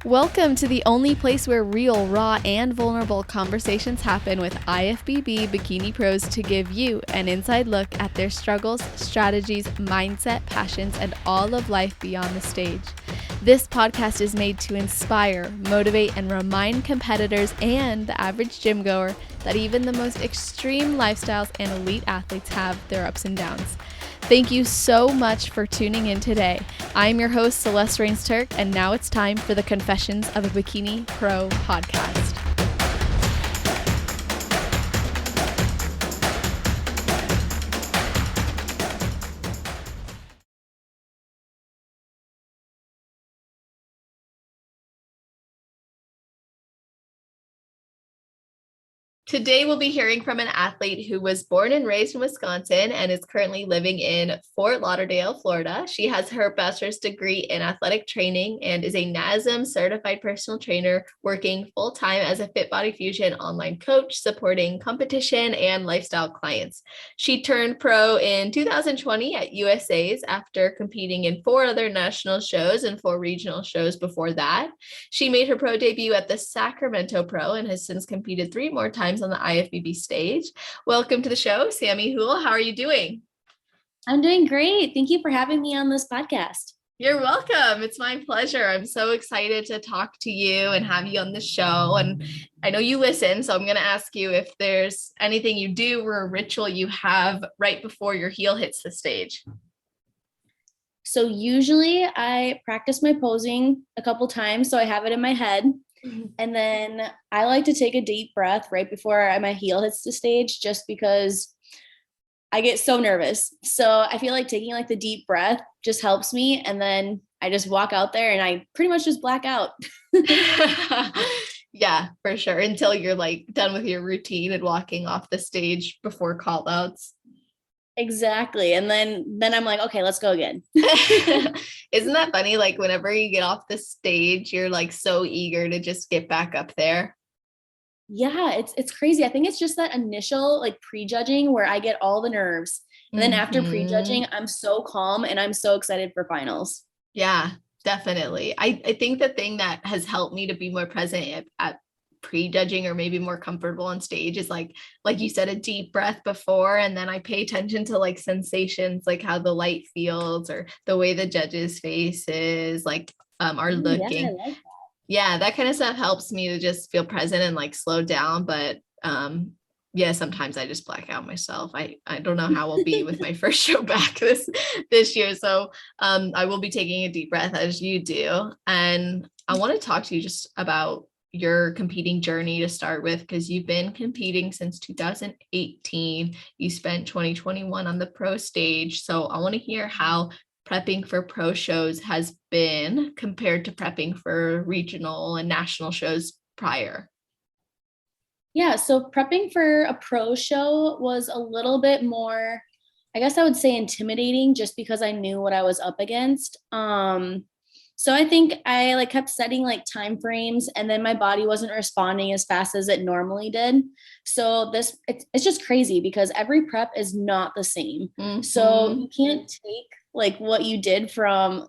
Welcome to the only place where real, raw, and vulnerable conversations happen with IFBB Bikini Pros to give you an inside look at their struggles, strategies, mindset, passions, and all of life beyond the stage. This podcast is made to inspire, motivate, and remind competitors and the average gym goer that even the most extreme lifestyles and elite athletes have their ups and downs. Thank you so much for tuning in today. I'm your host, Celeste Rains-Turk, and now it's time for the Confessions of a Bikini Pro podcast. Today, we'll be hearing from an athlete who was born and raised in Wisconsin and is currently living in Fort Lauderdale, Florida. She has her bachelor's degree in athletic training and is a NASM certified personal trainer working full-time as a Fit Body Fusion online coach, supporting competition and lifestyle clients. She turned pro in 2020 at USA's after competing in 4 other national shows and 4 regional shows before that. She made her pro debut at the Sacramento Pro and has since competed 3 more times on the IFBB stage. Welcome to the show, Sammy Houle. How are you doing? I'm doing great. Thank you for having me on this podcast. You're welcome. It's my pleasure. I'm so excited to talk to you and have you on the show. And I know you listen, so I'm going to ask you if there's anything you do or a ritual you have right before your heel hits the stage. So usually I practice my posing a couple times, so I have it in my head. And then I like to take a deep breath right before my heel hits the stage, just because I get so nervous. So I feel like taking like the deep breath just helps me. And then I just walk out there and I pretty much just black out. Yeah, for sure. Until you're like done with your routine and walking off the stage before call outs. Exactly. And then I'm like, okay, let's go again. Isn't that funny? Like whenever you get off the stage, you're like so eager to just get back up there. Yeah, it's crazy. I think it's just that initial like prejudging where I get all the nerves. And then after prejudging, I'm so calm and I'm so excited for finals. Yeah, definitely. I think the thing that has helped me to be more present at prejudging or maybe more comfortable on stage is like you said, a deep breath before, and then I pay attention to like sensations, like how the light feels or the way the judges' faces like are looking. Yeah, I like that. Yeah, that kind of stuff helps me to just feel present and like slow down. But yeah, sometimes I just black out myself. I don't know how I'll be with my first show back this year. So I will be taking a deep breath as you do. And I want to talk to you just about your competing journey to start with, because you've been competing since 2018. You spent 2021 on the pro stage. So I want to hear how prepping for pro shows has been compared to prepping for regional and national shows prior. Yeah, so prepping for a pro show was a little bit more, I guess I would say, intimidating, just because I knew what I was up against. So I think I like kept setting like time frames, and then my body wasn't responding as fast as it normally did. So it's just crazy because every prep is not the same. Mm-hmm. So you can't take like what you did from,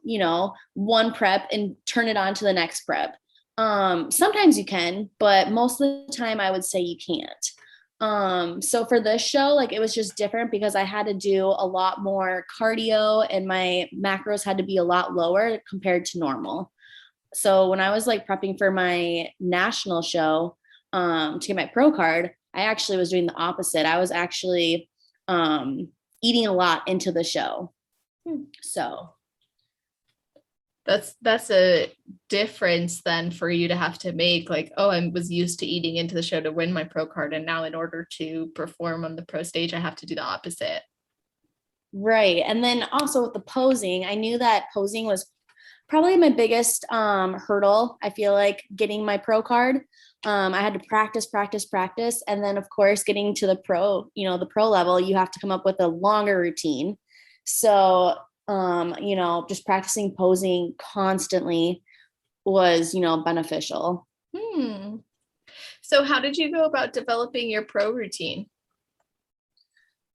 one prep and turn it on to the next prep. Sometimes you can, but most of the time I would say you can't. So for this show, like it was just different because I had to do a lot more cardio and my macros had to be a lot lower compared to normal. So when I was like prepping for my national show, to get my pro card, I actually was doing the opposite. I was actually, eating a lot into the show. So that's a difference then for you to have to make, like, oh, I was used to eating into the show to win my pro card, and now in order to perform on the pro stage, I have to do the opposite. Right. And then also with the posing, I knew that posing was probably my biggest hurdle. I feel like getting my pro card. I had to practice. And then of course, getting to the pro level, you have to come up with a longer routine. So just practicing posing constantly was, beneficial. So how did you go about developing your pro routine?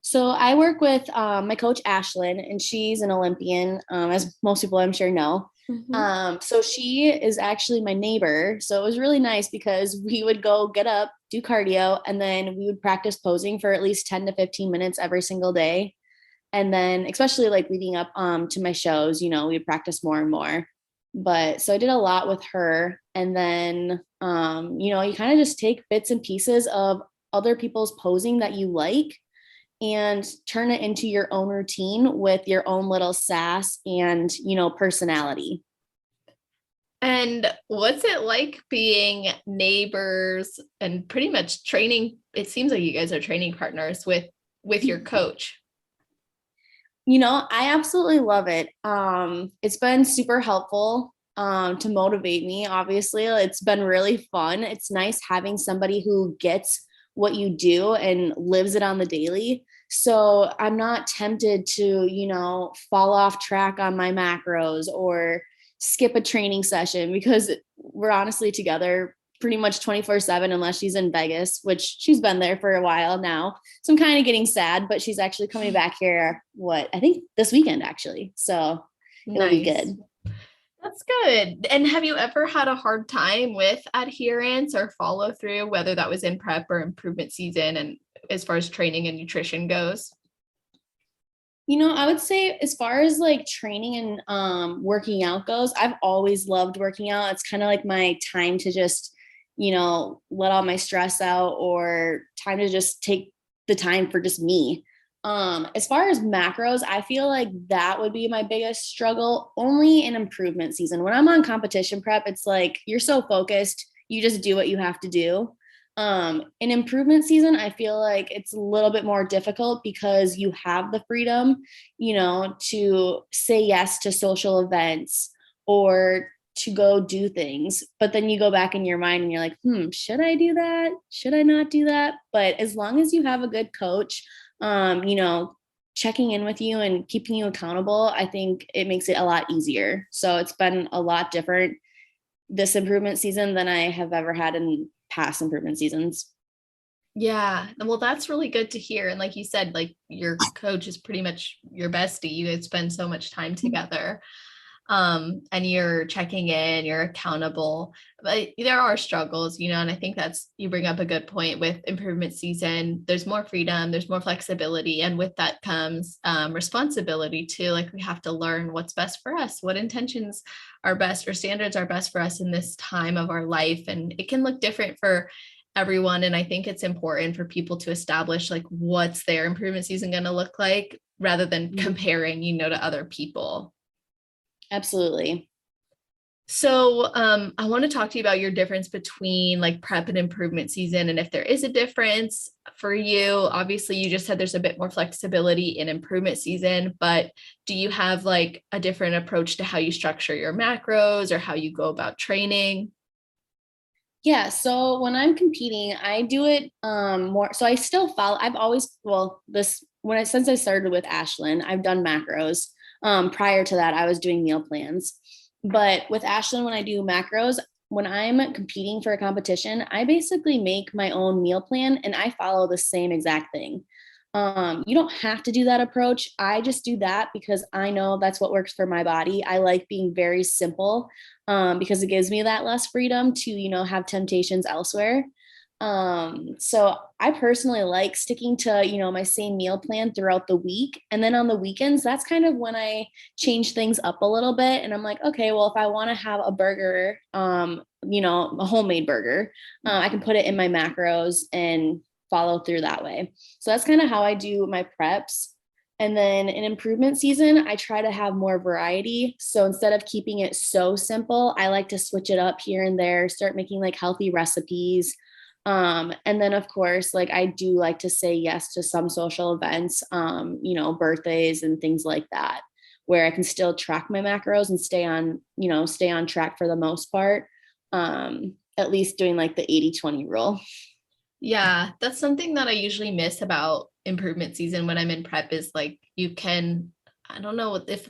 So I work with my coach Ashlyn, and she's an Olympian, as most people I'm sure know. Mhm. So she is actually my neighbor. So it was really nice because we would go get up, do cardio, and then we would practice posing for at least 10 to 15 minutes every single day. And then, especially like leading up to my shows, we would practice more and more. But so I did a lot with her. And then, you kind of just take bits and pieces of other people's posing that you like and turn it into your own routine with your own little sass and, personality. And what's it like being neighbors and pretty much training? It seems like you guys are training partners with your coach. I absolutely love it. It's been super helpful to motivate me. Obviously, it's been really fun. It's nice having somebody who gets what you do and lives it on the daily. So I'm not tempted to, fall off track on my macros or skip a training session because we're honestly together pretty much 24/7 unless she's in Vegas, which she's been there for a while now. So I'm kind of getting sad, but she's actually coming back here, I think this weekend actually. So it'll be Nice. good. That's good. And have you ever had a hard time with adherence or follow through, whether that was in prep or improvement season, and as far as training and nutrition goes? I would say as far as like training and working out goes, I've always loved working out. It's kind of like my time to just, let all my stress out or time to just take the time for just me. As far as macros, I feel like that would be my biggest struggle only in improvement season. When I'm on competition prep, it's like you're so focused, you just do what you have to do. In improvement season, I feel like it's a little bit more difficult because you have the freedom, to say yes to social events or to go do things. But then you go back in your mind and you're like, should I do that? Should I not do that? But as long as you have a good coach, checking in with you and keeping you accountable, I think it makes it a lot easier. So it's been a lot different this improvement season than I have ever had in past improvement seasons. Yeah, well, that's really good to hear. And like you said, like your coach is pretty much your bestie. You guys spend so much time together. And you're checking in, you're accountable. But there are struggles, and I think you bring up a good point with improvement season. There's more freedom, there's more flexibility, and with that comes responsibility too. Like we have to learn what's best for us, what intentions are best or standards are best for us in this time of our life. And it can look different for everyone. And I think it's important for people to establish like what's their improvement season going to look like rather than comparing, to other people. Absolutely. So I want to talk to you about your difference between like prep and improvement season, and if there is a difference for you. Obviously, you just said there's a bit more flexibility in improvement season, but do you have like a different approach to how you structure your macros or how you go about training? Yeah, so when I'm competing, I do it more. So I still follow. I've always this when I since I started with Ashlyn, I've done macros. Prior to that, I was doing meal plans. But with Ashlyn, when I do macros, when I'm competing for a competition, I basically make my own meal plan and I follow the same exact thing. You don't have to do that approach. I just do that because I know that's what works for my body. I like being very simple because it gives me that less freedom to, have temptations elsewhere. So I personally like sticking to, my same meal plan throughout the week. And then on the weekends, that's kind of when I change things up a little bit. And I'm like, okay, well, if I want to have a burger, a homemade burger, I can put it in my macros and follow through that way. So that's kind of how I do my preps. And then in improvement season, I try to have more variety. So instead of keeping it so simple, I like to switch it up here and there, start making like healthy recipes. And then of course, like I do like to say yes to some social events, birthdays and things like that, where I can still track my macros and stay on track for the most part. At least doing like the 80-20 rule. Yeah, that's something that I usually miss about improvement season when I'm in prep is like I don't know if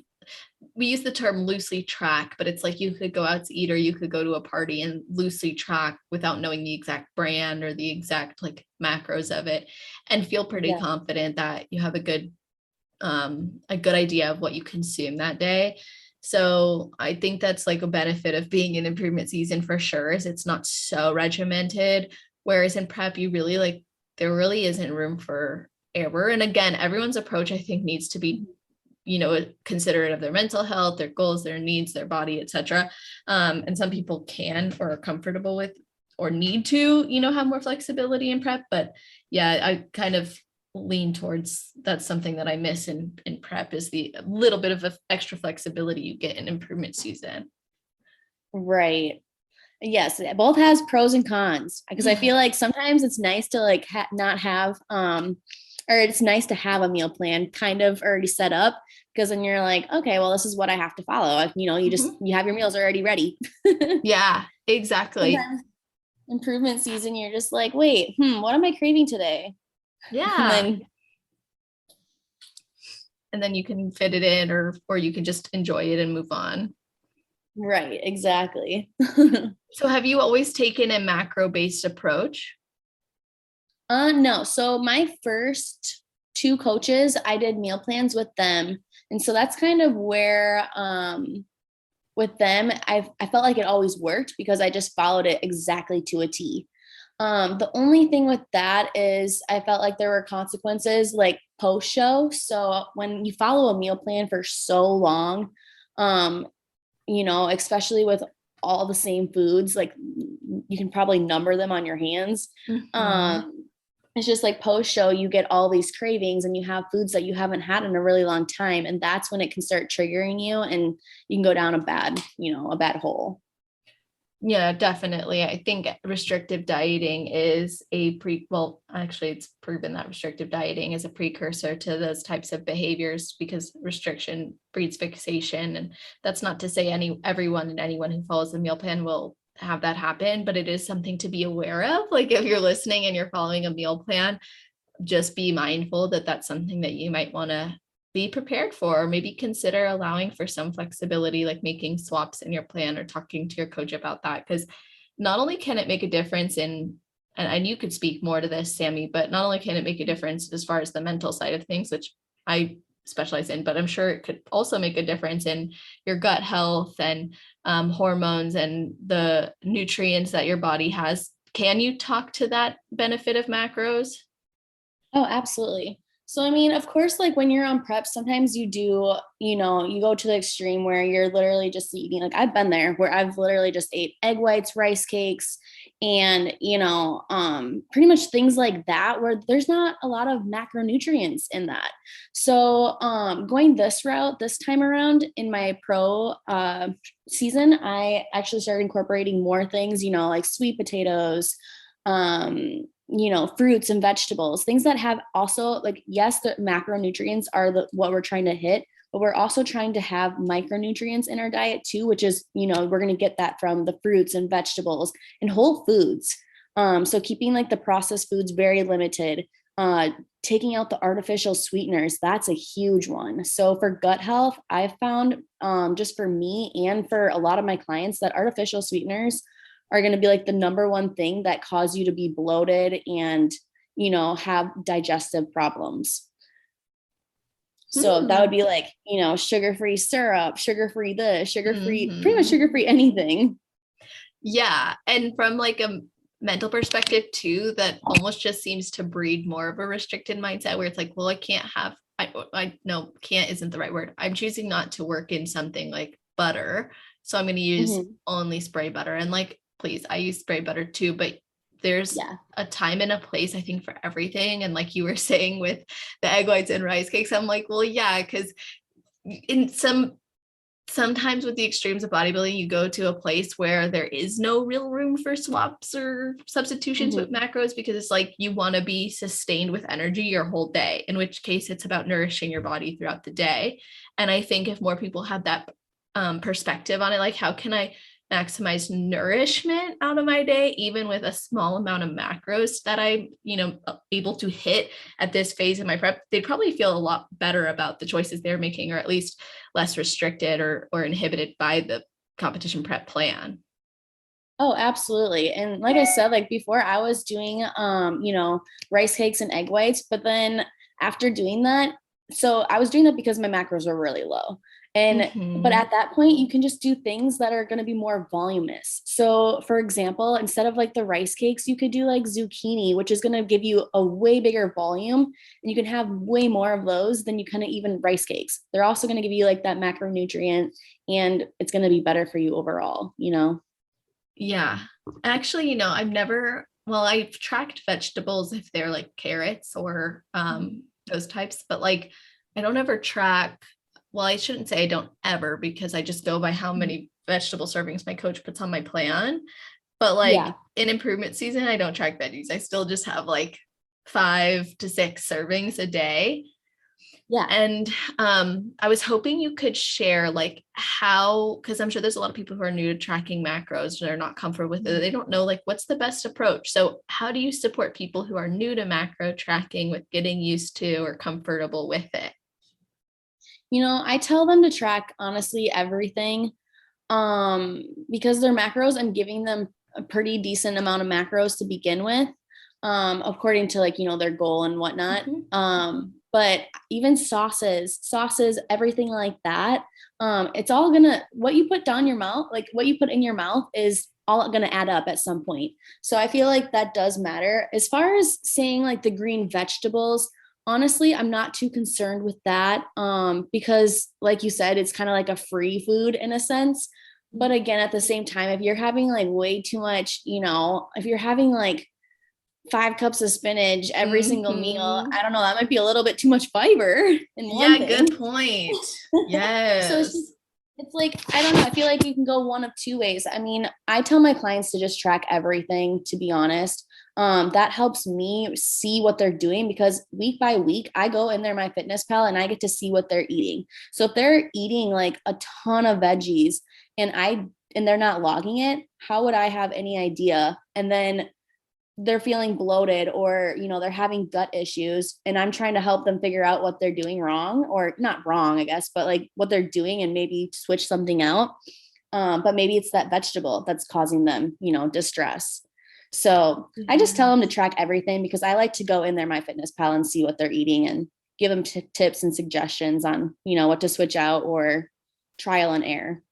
we use the term loosely track, but it's like you could go out to eat or you could go to a party and loosely track without knowing the exact brand or the exact like macros of it, and feel pretty confident that you have a good idea of what you consume that day. So I think that's like a benefit of being in improvement season for sure, is it's not so regimented. Whereas in prep, you really like, there really isn't room for error. And again, everyone's approach, I think, needs to be, considerate of their mental health, their goals, their needs, their body, etc. And some people can or are comfortable with or need to, have more flexibility in prep. But yeah, I kind of lean towards, that's something that I miss in prep, is the little bit of extra flexibility you get in improvement season. Right. Yes, it both has pros and cons, because I feel like sometimes it's nice to like not have or it's nice to have a meal plan kind of already set up, because then you're like, okay, well, this is what I have to follow. You just you have your meals already ready. Yeah, exactly. Sometimes improvement season, you're just like, wait, what am I craving today? Yeah. And then you can fit it in, or you can just enjoy it and move on. Right, exactly. So have you always taken a macro-based approach? No. So my first two coaches, I did meal plans with them. And so that's kind of where with them, I felt like it always worked because I just followed it exactly to a T. The only thing with that is I felt like there were consequences like post show. So when you follow a meal plan for so long, especially with all the same foods, like you can probably number them on your hands. It's just like post show, you get all these cravings and you have foods that you haven't had in a really long time. And that's when it can start triggering you and you can go down a bad hole. Yeah, definitely. I think restrictive dieting is actually it's proven that restrictive dieting is a precursor to those types of behaviors, because restriction breeds fixation. And that's not to say anyone who follows the meal plan will have that happen, but it is something to be aware of. Like if you're listening and you're following a meal plan, just be mindful that that's something that you might want to be prepared for, or maybe consider allowing for some flexibility, like making swaps in your plan or talking to your coach about that. Because not only can it make a difference and you could speak more to this, Sammy, but not only can it make a difference as far as the mental side of things, which I specialize in, but I'm sure it could also make a difference in your gut health and hormones and the nutrients that your body has. Can you talk to that benefit of macros? Oh, absolutely. So, I mean, of course, like when you're on prep, sometimes you do, you go to the extreme where you're literally just eating. Like I've been there where I've literally just ate egg whites, rice cakes, and, pretty much things like that, where there's not a lot of macronutrients in that. So, going this route this time around in my pro season, I actually started incorporating more things, like sweet potatoes, fruits and vegetables, things that have also like, yes, the macronutrients are what we're trying to hit, but we're also trying to have micronutrients in our diet too, which is, we're going to get that from the fruits and vegetables and whole foods. So keeping like the processed foods very limited, taking out the artificial sweeteners, that's a huge one. So for gut health, I've found just for me and for a lot of my clients that artificial sweeteners are going to be like the number one thing that cause you to be bloated and, have digestive problems. So that would be like, sugar-free syrup, sugar-free this, sugar-free, pretty much sugar-free anything. Yeah. And from like a mental perspective too, that almost just seems to breed more of a restricted mindset where it's like, well, I can't have, no, can't isn't the right word. I'm choosing not to work in something like butter. So I'm going to use only spray butter. And like, please, I use spray butter too, but there's a time and a place, I think, for everything. And like you were saying with the egg whites and rice cakes, I'm like, well, yeah, because in sometimes with the extremes of bodybuilding, you go to a place where there is no real room for swaps or substitutions with macros, because it's like you want to be sustained with energy your whole day, in which case it's about nourishing your body throughout the day. And I think if more people had that perspective on it, like how can I maximize nourishment out of my day, even with a small amount of macros that I'm, able to hit at this phase of my prep, they'd probably feel a lot better about the choices they're making, or at least less restricted or inhibited by the competition prep plan. Oh, absolutely. And like I said, like before I was doing, rice cakes and egg whites, but then after doing that, so I was doing that because my macros were really low. But at that point, you can just do things that are going to be more voluminous. So for example, instead of like the rice cakes, you could do like zucchini, which is going to give you a way bigger volume, and you can have way more of those than you kind of even rice cakes. They're also going to give you like that macronutrient, and it's going to be better for you overall, Yeah. Actually, I've tracked vegetables if they're like carrots or those types, but like I don't ever track, well, I shouldn't say I don't ever, because I just go by how many vegetable servings my coach puts on my plan. But like in improvement season, I don't track veggies. I still just have like 5 to 6 servings a day. Yeah. And I was hoping you could share like how, because I'm sure there's a lot of people who are new to tracking macros, they're not comfortable with it. They don't know like what's the best approach. So how do you support people who are new to macro tracking with getting used to or comfortable with it? I tell them to track honestly everything, because their macros, I'm giving them a pretty decent amount of macros to begin with, according to like, their goal and whatnot. But even sauces, everything like that, it's all what you put down your mouth, like what you put in your mouth is all gonna add up at some point. So I feel like that does matter. As far as saying like the green vegetables, honestly, I'm not too concerned with that, because like you said, it's kind of like a free food in a sense. But again, at the same time, if you're having like way too much, if you're having like 5 cups of spinach every single meal, I don't know, that might be a little bit too much fiber in one thing. Good point. Yes. So it's like, I don't know, I feel like you can go one of two ways. I mean, I tell my clients to just track everything, to be honest. That helps me see what they're doing, because week by week I go in there, my fitness pal, and I get to see what they're eating. So if they're eating like a ton of veggies and they're not logging it, how would I have any idea? And then they're feeling bloated, or they're having gut issues, and I'm trying to help them figure out what they're doing wrong, or not wrong, I guess, but like what they're doing, and maybe switch something out. But maybe it's that vegetable that's causing them distress. So I just tell them to track everything, because I like to go in there, my fitness pal, and see what they're eating and give them tips and suggestions on what to switch out or trial and error.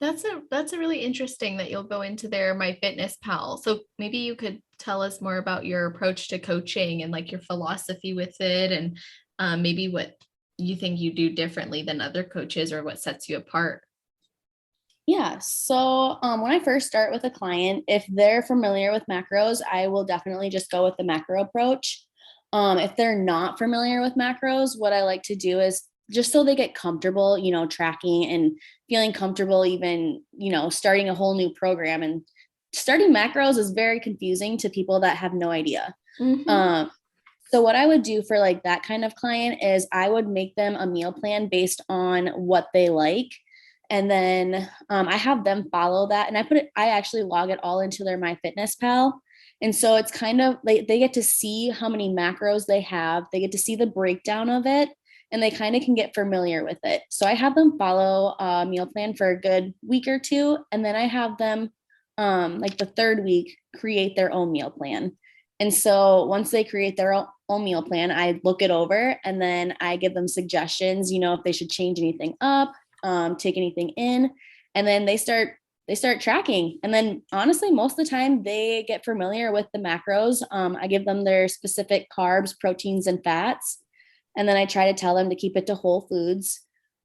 That's a really interesting that you'll go into their MyFitnessPal. So maybe you could tell us more about your approach to coaching and like your philosophy with it, and maybe what you think you do differently than other coaches, or what sets you apart. Yeah. So when I first start with a client, if they're familiar with macros, I will definitely just go with the macro approach. If they're not familiar with macros, what I like to do is, just so they get comfortable, tracking and feeling comfortable, even, starting a whole new program. And starting macros is very confusing to people that have no idea. So what I would do for like that kind of client is I would make them a meal plan based on what they like. And then I have them follow that, and I actually log it all into their MyFitnessPal. And so it's kind of like they get to see how many macros they have. They get to see the breakdown of it, and they kind of can get familiar with it. So I have them follow a meal plan for a good week or two. And then I have them like the third week create their own meal plan. And so once they create their own meal plan, I look it over, and then I give them suggestions, if they should change anything up, take anything in, and then they start tracking. And then honestly, most of the time they get familiar with the macros. I give them their specific carbs, proteins, and fats. And then I try to tell them to keep it to whole foods.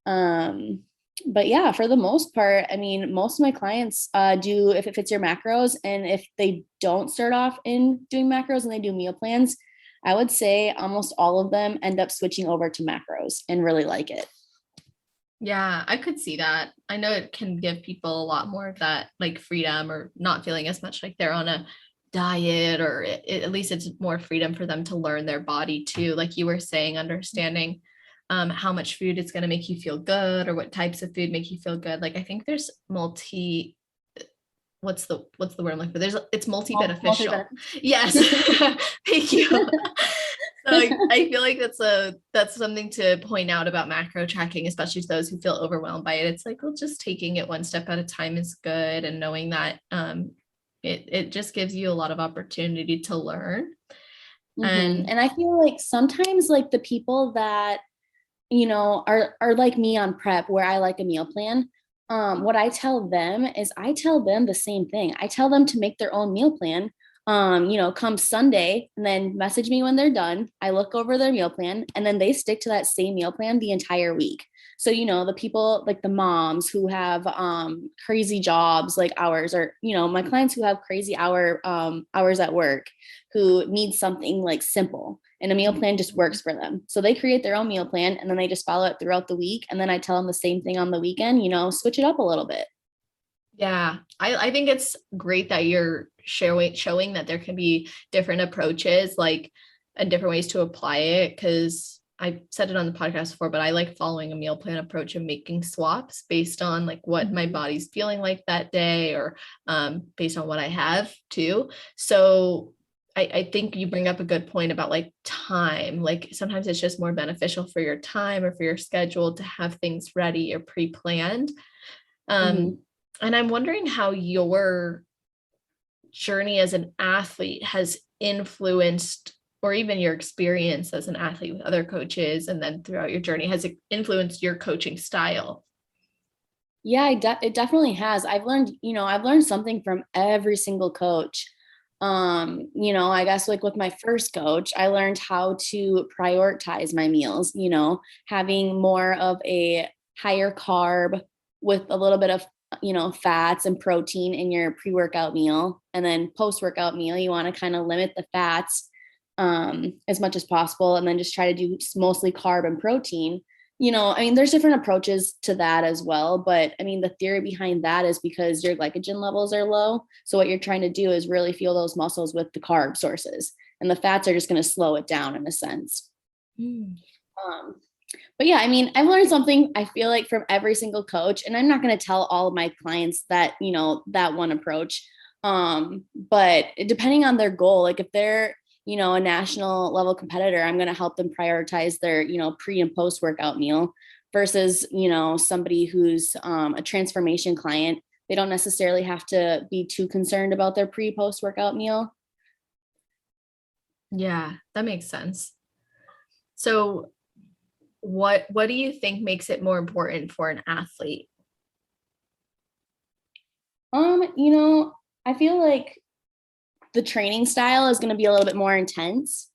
But yeah, for the most part, I mean, most of my clients do, if it fits your macros. And if they don't start off in doing macros and they do meal plans, I would say almost all of them end up switching over to macros and really like it. Yeah, I could see that. I know it can give people a lot more of that like freedom, or not feeling as much like they're on a diet, or at least it's more freedom for them to learn their body too. Like you were saying, understanding how much food is going to make you feel good or what types of food make you feel good. Like I think there's what's the word I'm looking for? It's multi-beneficial. Yes. Thank you. So I feel like that's something to point out about macro tracking, especially to those who feel overwhelmed by it. It's like, well, just taking it one step at a time is good. And knowing that it just gives you a lot of opportunity to learn. And I feel like sometimes like the people that, you know, are like me on prep where I like a meal plan. What I tell them is I tell them the same thing. I tell them to make their own meal plan. You know, come Sunday and then message me when they're done. I look over their meal plan and then they stick to that same meal plan the entire week. So, you know, the people like the moms who have crazy jobs like ours, or, you know, my clients who have crazy hours at work, who need something like simple, and a meal plan just works for them. So they create their own meal plan and then they just follow it throughout the week. And then I tell them the same thing on the weekend, you know, switch it up a little bit. Yeah, I think it's great that you're showing that there can be different approaches, like, and different ways to apply it. Because I said it on the podcast before, but I like following a meal plan approach and making swaps based on like what my body's feeling like that day, or based on what I have too. So I think you bring up a good point about like time. Like sometimes it's just more beneficial for your time or for your schedule to have things ready or pre-planned. And I'm wondering how your journey as an athlete has influenced, or even your experience as an athlete with other coaches, and then throughout your journey, has it influenced your coaching style? Yeah, it definitely has. I've learned something from every single coach. You know, I guess like with my first coach, I learned how to prioritize my meals, you know, having more of a higher carb with a little bit of, you know, fats and protein in your pre-workout meal. And then post-workout meal, you want to kind of limit the fats as much as possible, and then just try to do mostly carb and protein. You know, I mean, there's different approaches to that as well, but I mean, the theory behind that is because your glycogen levels are low. So what you're trying to do is really fuel those muscles with the carb sources, and the fats are just going to slow it down in a sense. But yeah, I mean, I've learned something, I feel like, from every single coach, and I'm not going to tell all of my clients that, you know, that one approach. But depending on their goal, like if they're, you know, a national level competitor, I'm going to help them prioritize their, you know, pre and post workout meal, versus, you know, somebody who's a transformation client. They don't necessarily have to be too concerned about their pre post workout meal. Yeah, that makes sense. So what do you think makes it more important for an athlete? You know, I feel like the training style is going to be a little bit more intense.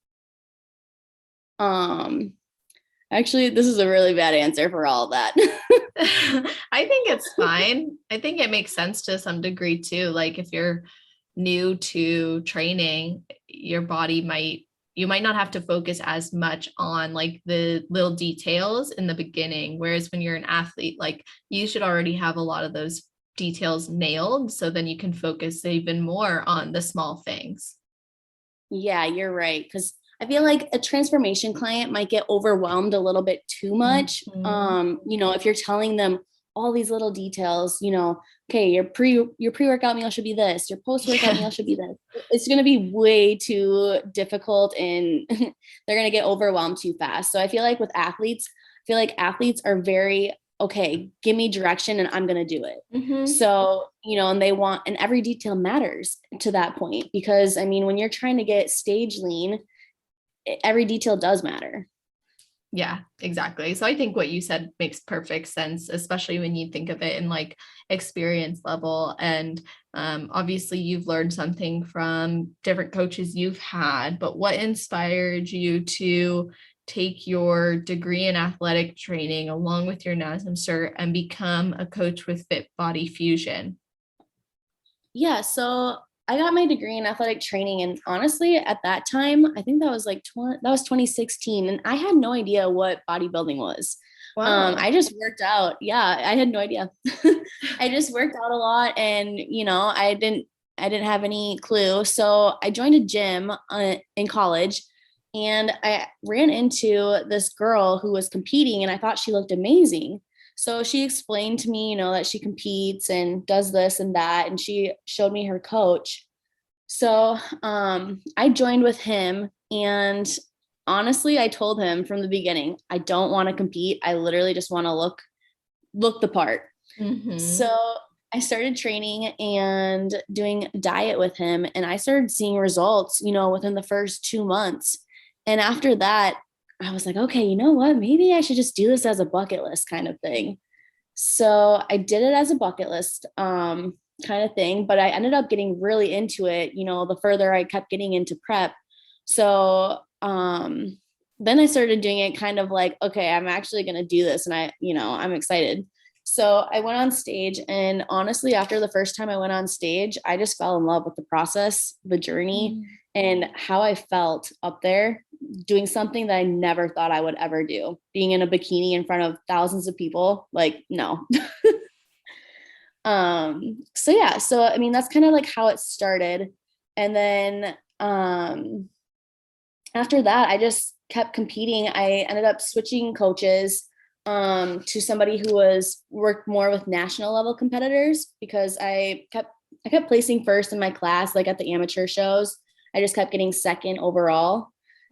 Actually, this is a really bad answer for all of that. I think it's fine. I think it makes sense to some degree too. Like if you're new to training, your body you might not have to focus as much on like the little details in the beginning. Whereas when you're an athlete, like you should already have a lot of those details nailed. So then you can focus even more on the small things. Yeah, you're right. Because I feel like a transformation client might get overwhelmed a little bit too much. You know, if you're telling them all these little details, you know, okay, your pre-workout meal should be this, your post-workout meal should be this. It's going to be way too difficult, and they're going to get overwhelmed too fast. So I feel like athletes are very, okay, give me direction and I'm going to do it. So, you know, and every detail matters to that point, because I mean, when you're trying to get stage lean, every detail does matter. Yeah, exactly. So I think what you said makes perfect sense, especially when you think of it in like experience level. And obviously you've learned something from different coaches you've had, but what inspired you to take your degree in athletic training along with your NASM cert and become a coach with Fit Body Fusion? Yeah, so I got my degree in athletic training, and honestly, at that time, I think that was 2016, and I had no idea what bodybuilding was. Wow. I just worked out. Yeah, I had no idea. I just worked out a lot, and you know, I didn't have any clue. So I joined a gym in college, And I ran into this girl who was competing and I thought she looked amazing. So she explained to me, that she competes and does this and that. And she showed me her coach. So I joined with him. And honestly, I told him from the beginning, I don't want to compete. I literally just want to look the part. Mm-hmm. So I started training and doing diet with him, and I started seeing results, within the first 2 months. And after that, I was like, okay, you know what? Maybe I should just do this as a bucket list kind of thing. So I did it as a bucket list kind of thing, but I ended up getting really into it, the further I kept getting into prep. So then I started doing it kind of like, okay, I'm actually going to do this. And I'm excited. So I went on stage, and honestly, after the first time I went on stage, I just fell in love with the process, the journey, and how I felt up there doing something that I never thought I would ever do. Being in a bikini in front of thousands of people, like, no. So I mean, that's kind of like how it started. And then after that, I just kept competing. I ended up switching coaches to somebody who worked more with national level competitors, because I kept placing first in my class, like at the amateur shows. I just kept getting second overall.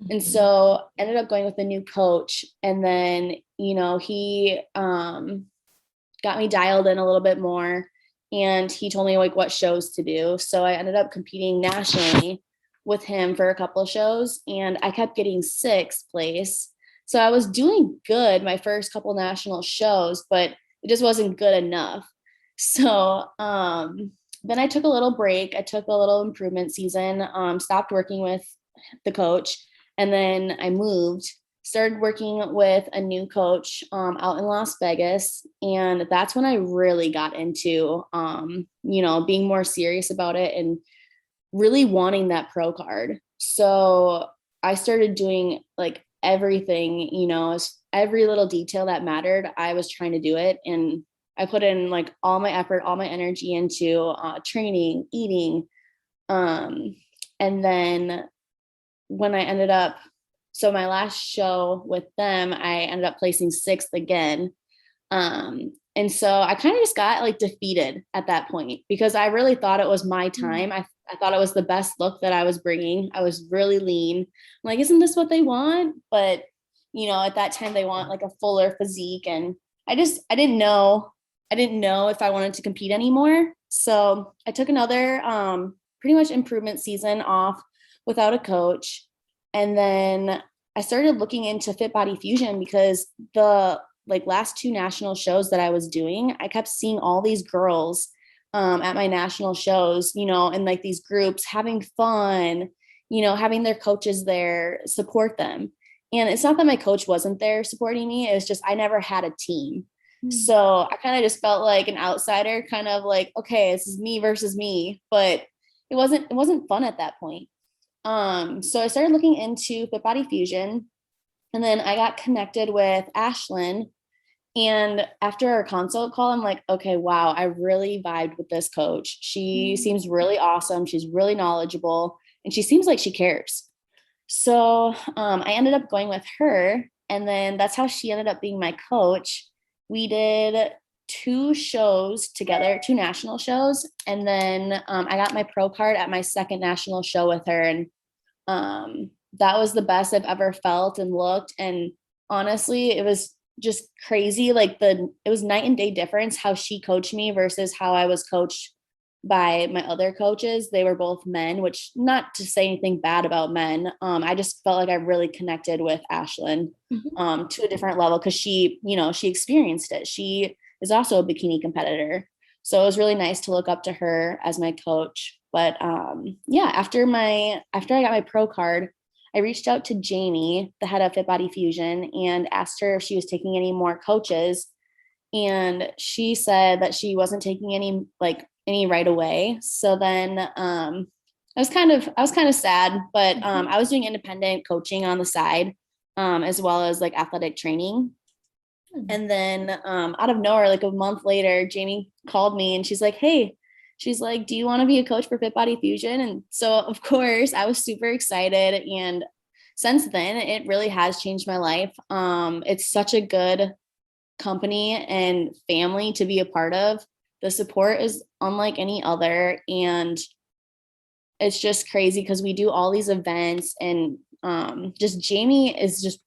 And so ended up going with a new coach. And then, he got me dialed in a little bit more, and he told me like what shows to do. So I ended up competing nationally with him for a couple of shows, and I kept getting sixth place. So I was doing good my first couple national shows, but it just wasn't good enough. So then I took a little break. I took a little improvement season, stopped working with the coach, and then I started working with a new coach out in Las Vegas. And that's when I really got into, being more serious about it and really wanting that pro card. So I started doing like everything, every little detail that mattered, I was trying to do it. And I put in like all my effort, all my energy into training, eating. And then when I ended up, so my last show with them, I ended up placing sixth again. And so I kind of just got like defeated at that point, because I really thought it was my time. I thought it was the best look that I was bringing. I was really lean. I'm like, isn't this what they want? But, at that time they want like a fuller physique. And I didn't know if I wanted to compete anymore. So I took another pretty much improvement season off without a coach. And then I started looking into Fit Body Fusion, because the last two national shows that I was doing, I kept seeing all these girls at my national shows, in like these groups having fun, having their coaches there support them. And it's not that my coach wasn't there supporting me. It was just, I never had a team. So I kind of just felt like an outsider, kind of like, okay, this is me versus me, but it wasn't fun at that point. So I started looking into Fit Body Fusion, and then I got connected with Ashlyn. And after our consult call, I'm like, okay, wow, I really vibed with this coach. She seems really awesome. She's really knowledgeable, and she seems like she cares. So I ended up going with her, and then that's how she ended up being my coach. We did 2 shows together, 2 national shows. And then I got my pro card at my second national show with her. And that was the best I've ever felt and looked. And honestly, it was just crazy. Like it was night and day difference how she coached me versus how I was coached by my other coaches. They were both men, which, not to say anything bad about men. I just felt like I really connected with Ashlyn to a different level, because she experienced it. She is also a bikini competitor. So it was really nice to look up to her as my coach. But after I got my pro card, I reached out to Jamie, the head of Fit Body Fusion, and asked her if she was taking any more coaches. And she said that she wasn't taking any right away. So then I was kind of sad, but I was doing independent coaching on the side, as well as like athletic training. And then out of nowhere, like a month later, Jamie called me and she's like, hey, do you want to be a coach for Fit Body Fusion? And so of course I was super excited. And since then, it really has changed my life. It's such a good company and family to be a part of. The support is unlike any other. And it's just crazy because we do all these events, and just Jamie is just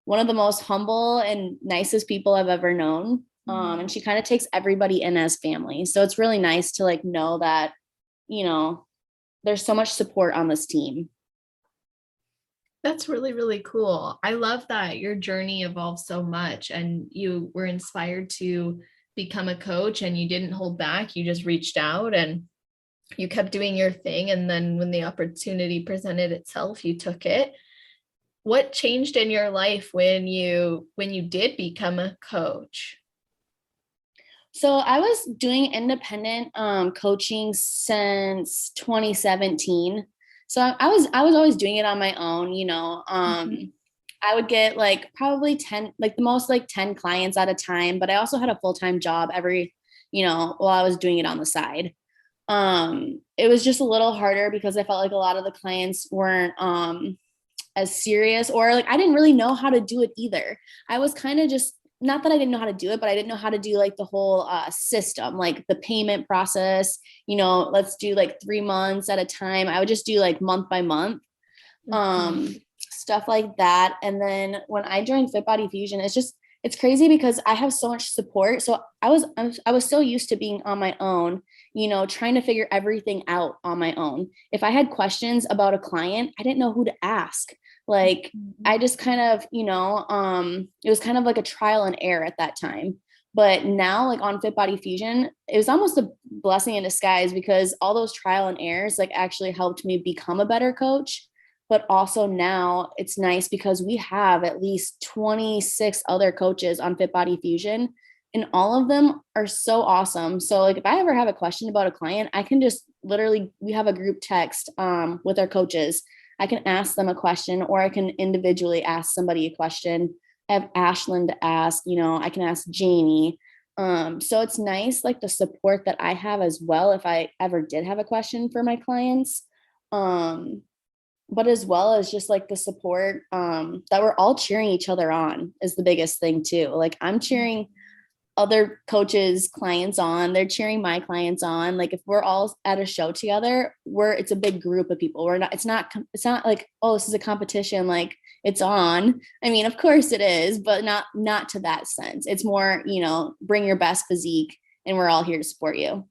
one of the most humble and nicest people I've ever known. And she kind of takes everybody in as family. So it's really nice to like know that, you know, there's so much support on this team. That's really, really cool. I love that your journey evolved so much and you were inspired to become a coach and you didn't hold back. You just reached out and you kept doing your thing. And then when the opportunity presented itself, you took it. What changed in your life when you did become a coach? So I was doing independent coaching since 2017. So I was always doing it on my own, you know. Mhm. I would get like probably 10, like the most like 10 clients at a time, but I also had a full-time job every, you know, while I was doing it on the side. It was just a little harder because I felt like a lot of the clients weren't as serious, or like I didn't really know how to do it either. I was kind of just, not that I didn't know how to do it, but I didn't know how to do like the whole system, like the payment process, you know, let's do like 3 months at a time. I would just do like month by month, Mhm. stuff like that. And then when I joined Fit Body Fusion, it's crazy because I have so much support. So I was so used to being on my own, you know, trying to figure everything out on my own. If I had questions about a client, I didn't know who to ask. Like I Mhm. just kind of, you know, it was kind of like a trial and error at that time. But now, like on Fit Body Fusion, it was almost a blessing in disguise because all those trial and errors like actually helped me become a better coach. But also now it's nice because we have at least 26 other coaches on Fit Body Fusion, and all of them are so awesome. So like if I ever have a question about a client, I can just literally, we have a group text with our coaches. I can ask them a question, or I can individually ask somebody a question. I have Ashlyn to ask, you know, I can ask Jamie. So it's nice, like the support that I have as well if I ever did have a question for my clients. Um, but as well as just like the support, that we're all cheering each other on is the biggest thing too. Like I'm cheering other coaches clients on, they're cheering my clients on. Like if we're all at a show together, it's a big group of people. It's not like, oh, this is a competition, like it's on. I mean, of course it is, but not to that sense. It's more, you know, bring your best physique and we're all here to support you.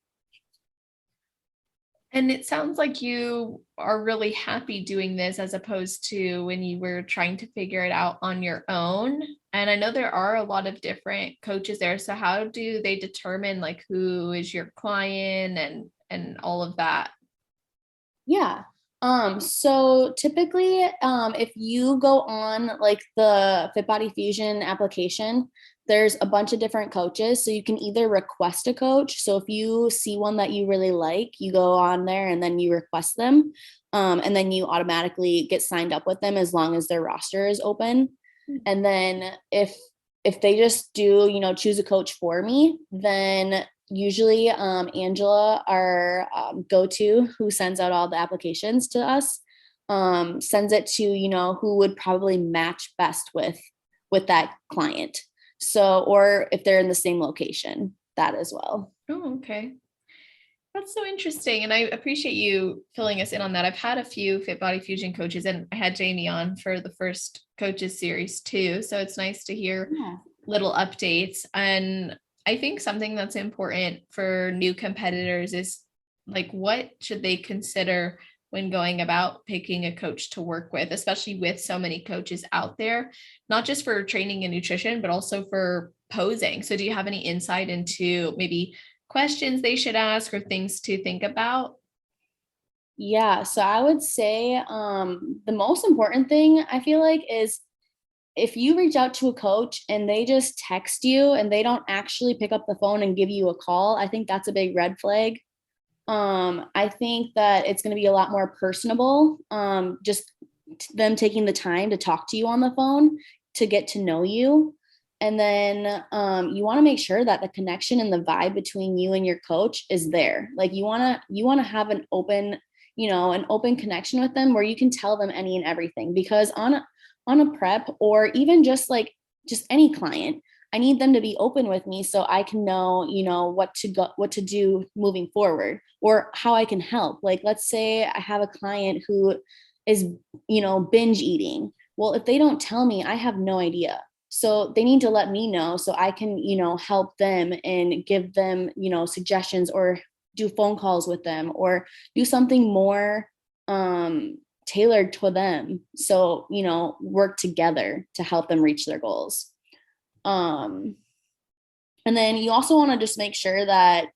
And it sounds like you are really happy doing this as opposed to when you were trying to figure it out on your own. And I know there are a lot of different coaches there. So how do they determine like who is your client and all of that? Yeah. So typically, if you go on like the Fit Body Fusion application, there's a bunch of different coaches. So you can either request a coach. So if you see one that you really like, you go on there and then you request them. And then you automatically get signed up with them as long as their roster is open. And then if they just do, you know, choose a coach for me, then usually Angela, our go-to who sends out all the applications to us, sends it to, you know, who would probably match best with that client. So, or if they're in the same location, that as well. Oh, okay. That's so interesting. And I appreciate you filling us in on that. I've had a few Fit Body Fusion coaches and I had Jamie on for the first coaches series too. So it's nice to hear Yeah. little updates. And I think something that's important for new competitors is like, what should they consider when going about picking a coach to work with, especially with so many coaches out there, not just for training and nutrition, but also for posing. So do you have any insight into maybe questions they should ask or things to think about? Yeah, so I would say the most important thing I feel like is if you reach out to a coach and they just text you and they don't actually pick up the phone and give you a call, I think that's a big red flag. I think that it's going to be a lot more personable. Just them taking the time to talk to you on the phone to get to know you. And then you want to make sure that the connection and the vibe between you and your coach is there. Like you want to have an open an open connection with them where you can tell them any and everything. Because on a prep, or even just any client, I need them to be open with me so I can know, what to do moving forward, or how I can help. Like, let's say I have a client who is, binge eating. Well, if they don't tell me, I have no idea. So they need to let me know so I can, help them and give them, suggestions, or do phone calls with them, or do something more tailored to them. So, work together to help them reach their goals. And then you also want to just make sure that,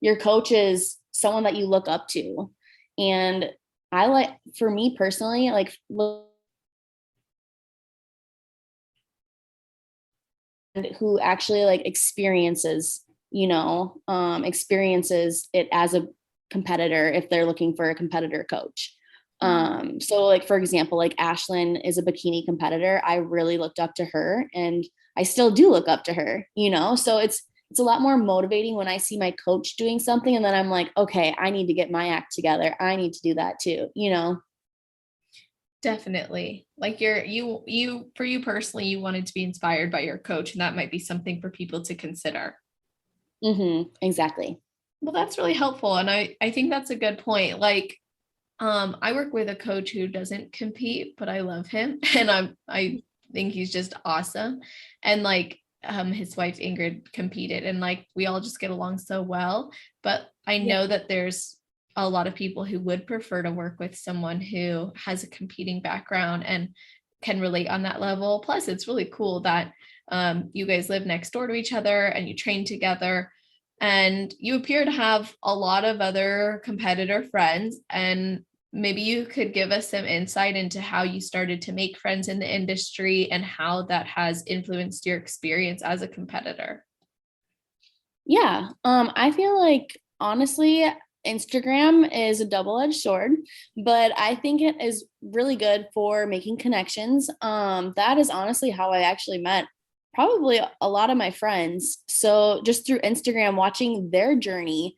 your coach is someone that you look up to. And for me personally, who actually experiences it as a competitor, if they're looking for a competitor coach. So for example, Ashlyn is a bikini competitor. I really looked up to her, and I still do look up to her, so it's a lot more motivating when I see my coach doing something, and then I'm like, okay, I need to get my act together. I need to do that too, Definitely. Like for you personally, you wanted to be inspired by your coach, and that might be something for people to consider. Exactly. Well, that's really helpful. And I think that's a good point. I work with a coach who doesn't compete, but I love him. And I think he's just awesome. And his wife Ingrid competed, and we all just get along so well. But I know that there's a lot of people who would prefer to work with someone who has a competing background and can relate on that level. Plus, it's really cool that you guys live next door to each other and you train together, and you appear to have a lot of other competitor friends. And maybe you could give us some insight into how you started to make friends in the industry and how that has influenced your experience as a competitor. Yeah. I feel like, honestly, Instagram is a double-edged sword, but I think it is really good for making connections. That is honestly how I actually met probably a lot of my friends. So just through Instagram, watching their journey,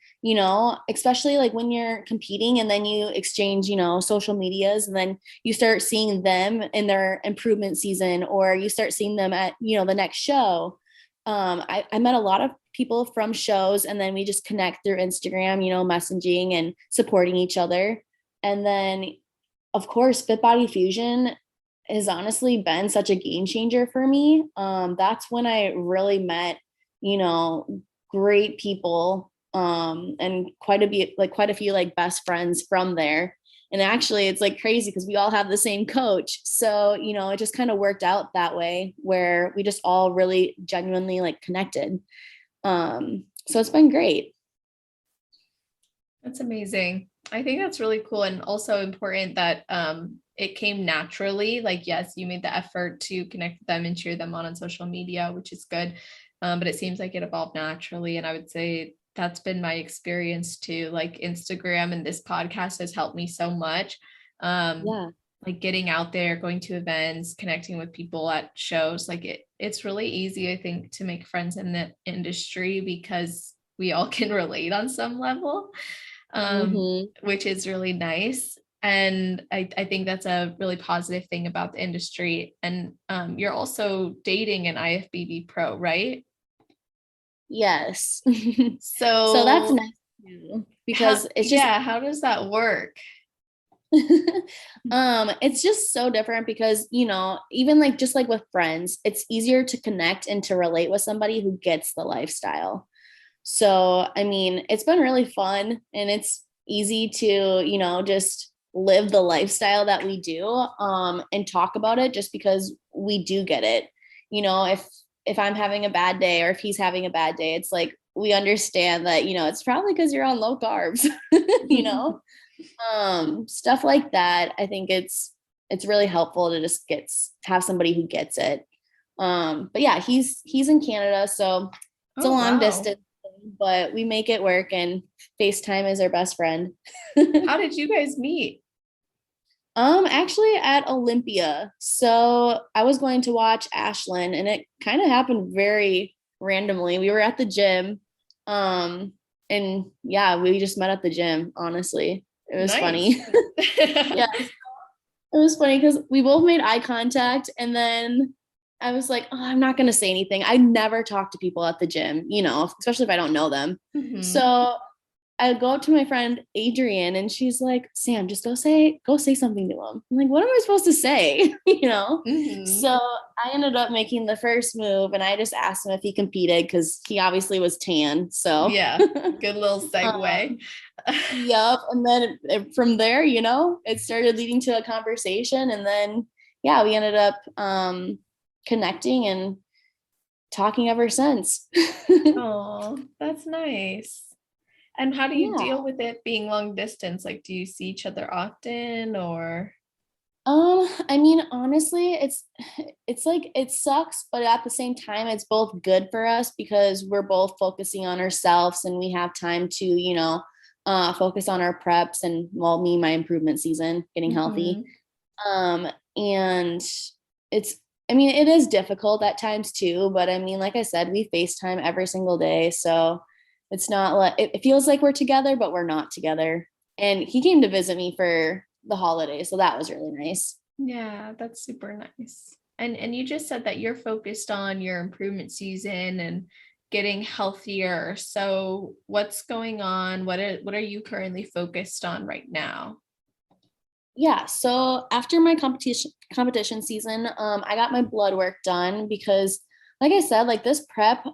especially when you're competing and then you exchange, social medias, and then you start seeing them in their improvement season, or you start seeing them at, the next show. I met a lot of people from shows, and then we just connect through Instagram, messaging and supporting each other. And then, of course, Fit Body Fusion has honestly been such a game changer for me. That's when I really met, great people, and quite a few best friends from there. And actually, it's crazy because we all have the same coach. So, it just kind of worked out that way, where we just all really genuinely connected. So it's been great. That's amazing. I think that's really cool, and also important that it came naturally. Yes, you made the effort to connect with them and cheer them on social media, which is good. But it seems like it evolved naturally. And I would say that's been my experience too. Instagram and this podcast has helped me so much. Yeah. Getting out there, going to events, connecting with people at shows, it's really easy, I think, to make friends in the industry because we all can relate on some level, which is really nice. And I think that's a really positive thing about the industry. And you're also dating an IFBB pro, right? Yes. So that's So nice too, because how does that work? It's just so different because, even just with friends, it's easier to connect and to relate with somebody who gets the lifestyle. So, I mean, it's been really fun, and it's easy to, just live the lifestyle that we do, and talk about it, just because we do get it. If I'm having a bad day, or if he's having a bad day, it's we understand that, it's probably because you're on low carbs, stuff like that. I think it's really helpful to just have somebody who gets it. But yeah, he's in Canada, so it's a long distance, but we make it work, and FaceTime is our best friend. How did you guys meet? Actually at Olympia. So I was going to watch Ashlyn, and it kind of happened very randomly. We were at the gym. and yeah, we just met at the gym, honestly. It was Nice. funny. Yeah, it was funny because we both made eye contact, and then I was like, oh, I'm not going to say anything. I never talk to people at the gym, especially if I don't know them. Mhm. So I go up to my friend Adrienne, and she's like, Sam, just go say something to him. I'm like, what am I supposed to say? Mhm. So I ended up making the first move, and I just asked him if he competed because he obviously was tan. So Yeah, good little um, segue. yep. And then from there, it started leading to a conversation. And then, yeah, we ended up connecting and talking ever since. Oh, that's nice. And how do you Yeah. deal with it being long distance? Like, do you see each other often or? I mean, honestly, it's like it sucks, but at the same time, it's both good for us because we're both focusing on ourselves and we have time to, focus on our preps and well, me, my improvement season, getting healthy. Mhm. Um, and it's, I mean, it is difficult at times too, but I mean, like I said, we FaceTime every single day. So it's not like it feels like we're together, but we're not together. And he came to visit me for the holidays. So that was really nice. Yeah, that's super nice. And you just said that you're focused on your improvement season and getting healthier. So what's going on? What are you currently focused on right now? Yeah. So after my competition season, I got my blood work done because, like I said, like this prep,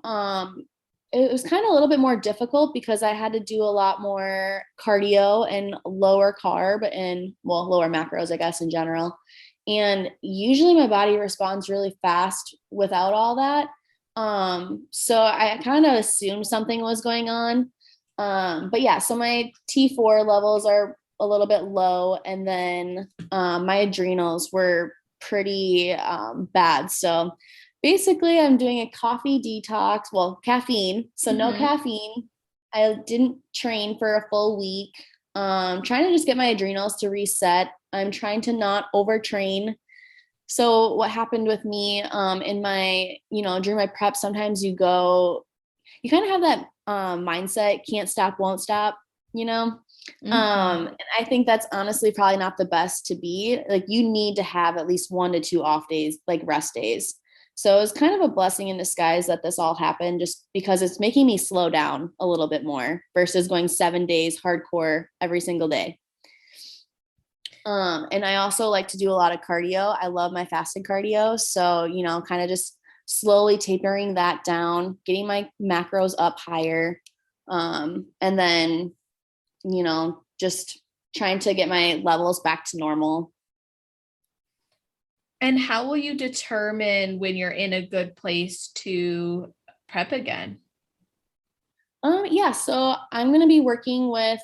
it was kind of a little bit more difficult because I had to do a lot more cardio and lower carb and well, lower macros, I guess, in general. And usually my body responds really fast without all that. So I kind of assumed something was going on. But yeah, so my T4 levels are a little bit low, and then my adrenals were pretty bad. So basically, I'm doing a coffee detox. Well, caffeine, so no Mhm. caffeine. I didn't train for a full week. Trying to just get my adrenals to reset. I'm trying to not overtrain. So what happened with me in my, during my prep, sometimes you kind of have that mindset, can't stop, won't stop, you know? Mhm. And I think that's honestly probably not the best to be. Like you need to have at least 1 to 2 off days, like rest days. So it was kind of a blessing in disguise that this all happened just because it's making me slow down a little bit more versus going 7 days hardcore every single day. And I also like to do a lot of cardio. I love my fasted cardio. So, kind of just slowly tapering that down, getting my macros up higher. And then, just trying to get my levels back to normal. And how will you determine when you're in a good place to prep again? Yeah, so I'm gonna be working with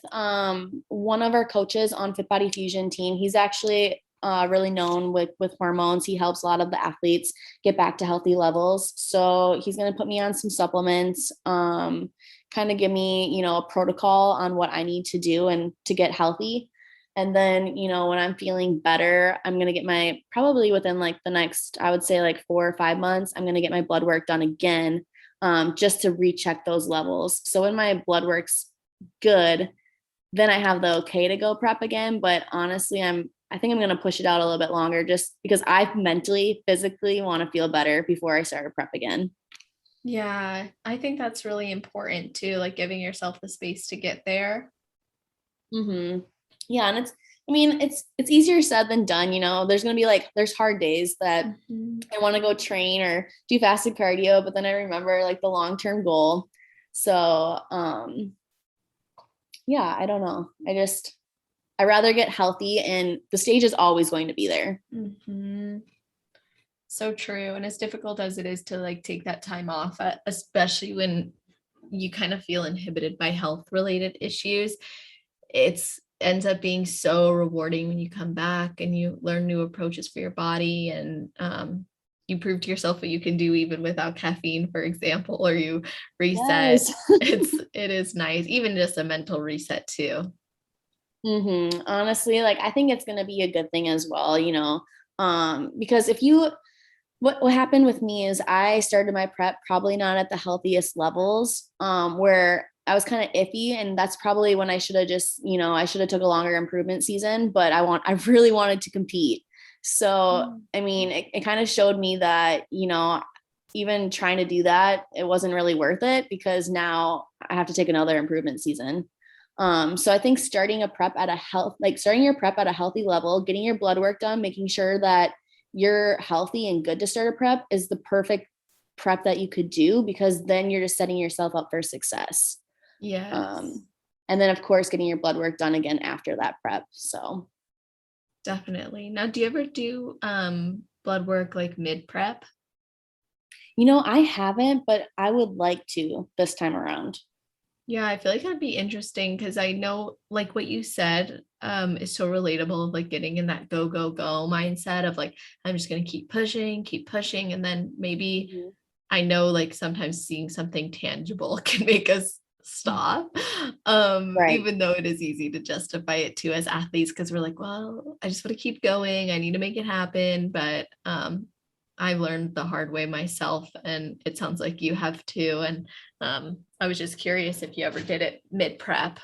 one of our coaches on Fit Body Fusion team. He's actually really known with hormones. He helps a lot of the athletes get back to healthy levels. So he's gonna put me on some supplements, kind of give me, a protocol on what I need to do and to get healthy. And then, when I'm feeling better, I'm gonna get my probably within like the next, I would say like 4 or 5 months, I'm gonna get my blood work done again just to recheck those levels. So when my blood work's good, then I have the okay to go prep again. But honestly, I think I'm gonna push it out a little bit longer just because I mentally, physically want to feel better before I start a prep again. Yeah, I think that's really important too, like giving yourself the space to get there. Mm-hmm. Yeah, and I mean, it's easier said than done. There's gonna be like there's hard days that Mhm. I want to go train or do fasted cardio, but then I remember like the long term goal. So yeah, I don't know. I rather get healthy and the stage is always going to be there. Mhm. So true. And as difficult as it is to like take that time off, especially when you kind of feel inhibited by health related issues, it's ends up being so rewarding when you come back and you learn new approaches for your body and you prove to yourself what you can do even without caffeine, for example, or you reset. Yes. It is nice, even just a mental reset too. Honestly, like I think it's gonna be a good thing as well, because if you what happened with me is I started my prep probably not at the healthiest levels, where I was kind of iffy, and that's probably when I should have just, I should have took a longer improvement season, but I really wanted to compete. So, I mean, it kind of showed me that, even trying to do that, it wasn't really worth it because now I have to take another improvement season. So I think starting your prep at a healthy level, getting your blood work done, making sure that you're healthy and good to start a prep is the perfect prep that you could do, because then you're just setting yourself up for success. Yes. And then of course, getting your blood work done again after that prep. So definitely. Now, do you ever do blood work like mid prep? I haven't, but I would like to this time around. Yeah, I feel like that'd be interesting because I know like what you said is so relatable of like getting in that go, go, go mindset of like, I'm just gonna keep pushing. And then maybe I know like sometimes seeing something tangible can make us stop. Right. Even though it is easy to justify it too as athletes, because we're like, well, I just want to keep going. I need to make it happen. But I've learned the hard way myself, and it sounds like you have too. And I was just curious if you ever did it mid prep.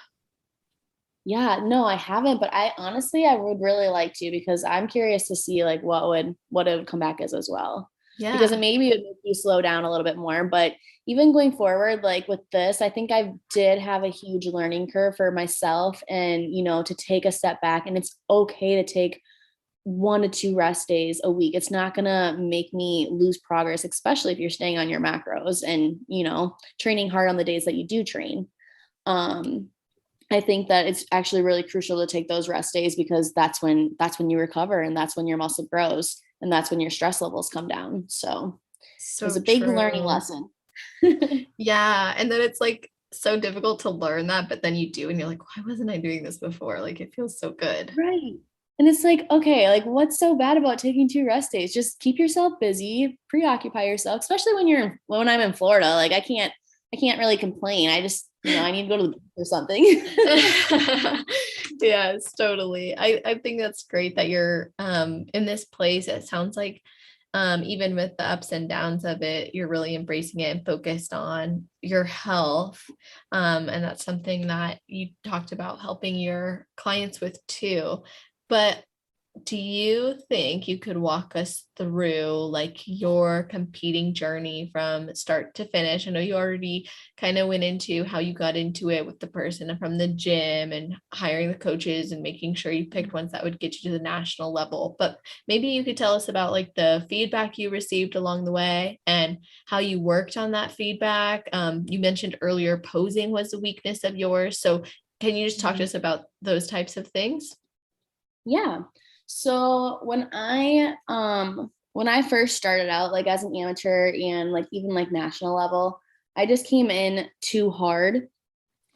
Yeah, no, I haven't, but I would really like to, because I'm curious to see like what it would come back as well. Because Yeah. maybe it would make you slow down a little bit more. But even going forward, like with this, I think I did have a huge learning curve for myself, and to take a step back, and it's okay to take 1 to 2 rest days a week. It's not gonna make me lose progress, especially if you're staying on your macros and training hard on the days that you do train. Um, I think that it's actually really crucial to take those rest days, because that's when you recover, and that's when your muscle grows, and that's when your stress levels come down. So it was So a big learning true. lesson. Yeah. And then it's like so difficult to learn that, but then you do, and you're like, why wasn't I doing this before? Like it feels so good. Right. And it's like, okay, like what's so bad about taking 2 rest days? Just keep yourself busy, preoccupy yourself, especially when I'm in Florida. Like I can't really complain. I just, I need to go to the beach or something. Yes, totally. I think that's great that you're in this place. It sounds like even with the ups and downs of it, you're really embracing it and focused on your health. And that's something that you talked about helping your clients with too. But do you think you could walk us through like your competing journey from start to finish? I know you already kind of went into how you got into it with the person from the gym and hiring the coaches and making sure you picked ones that would get you to the national level. But maybe you could tell us about like the feedback you received along the way and how you worked on that feedback. You mentioned earlier posing was a weakness of yours. So can you just talk to us about those types of things? Yeah. So when I first started out, like as an amateur and like even like national level, I just came in too hard.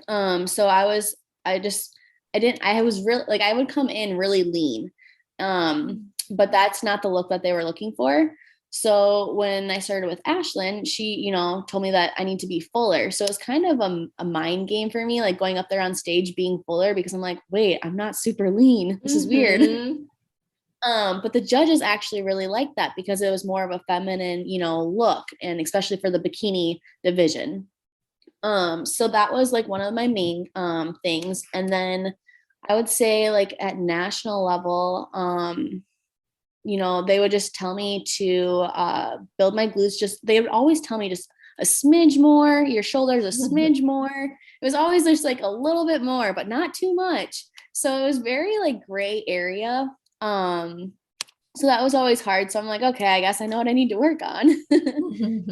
So I was really like, I would come in really lean. But that's not the look that they were looking for. So when I started with Ashlyn, she, told me that I need to be fuller. So it's kind of a mind game for me, like going up there on stage being fuller, because I'm like, wait, I'm not super lean. This is weird. Mhm. But the judges actually really liked that, because it was more of a feminine, look, and especially for the bikini division. So that was like one of my main things. And then I would say like at national level, they would just tell me to build my glutes. Just they would always tell me just a smidge more, your shoulders a smidge more. It was always just like a little bit more, but not too much. So it was very like gray area. So that was always hard. So I'm like, okay, I guess I know what I need to work on.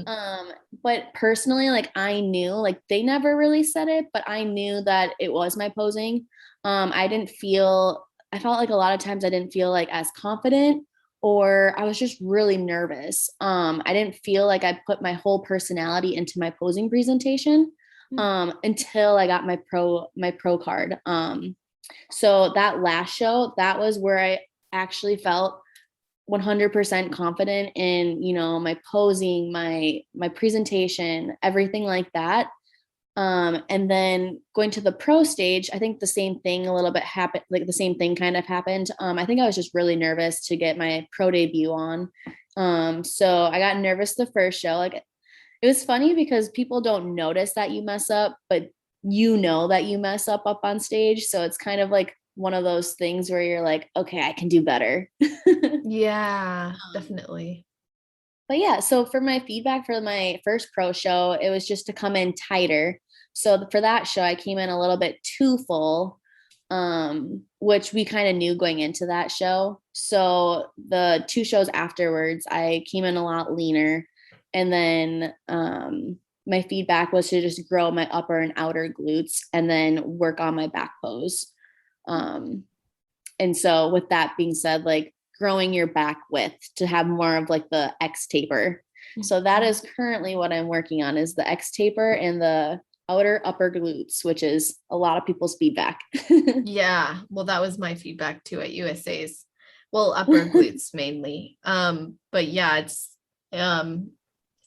um, but personally, like I knew, like they never really said it, but I knew that it was my posing. I felt like a lot of times I didn't feel like as confident, or I was just really nervous. I didn't feel like I put my whole personality into my posing presentation until I got my pro card. So that last show, that was where I actually felt 100% confident in, my posing, my presentation, everything like that. And then going to the pro stage, I think the same thing a little bit happened, like the same thing kind of happened. I think I was just really nervous to get my pro debut on. So I got nervous the first show. Like it was funny because people don't notice that you mess up, but you know that you mess up on stage. So it's kind of like one of those things where you're like, okay, I can do better. Yeah, definitely. But yeah, so for my feedback for my first pro show, it was just to come in tighter. So for that show, I came in a little bit too full, which we kind of knew going into that show. So the 2 shows afterwards, I came in a lot leaner. And then my feedback was to just grow my upper and outer glutes and then work on my back pose. And so with that being said, like growing your back width to have more of like the X taper. So that is currently what I'm working on is the X taper and the outer upper glutes, which is a lot of people's feedback. Yeah, well, that was my feedback too at USA's. Well, upper glutes mainly. But yeah,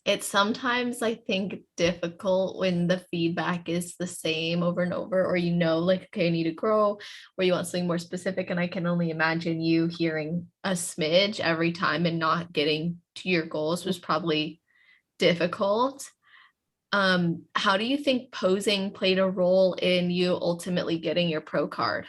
it's sometimes I think difficult when the feedback is the same over and over, or like, okay, I need to grow, or you want something more specific. And I can only imagine you hearing a smidge every time and not getting to your goals was probably difficult. How do you think posing played a role in you ultimately getting your pro card?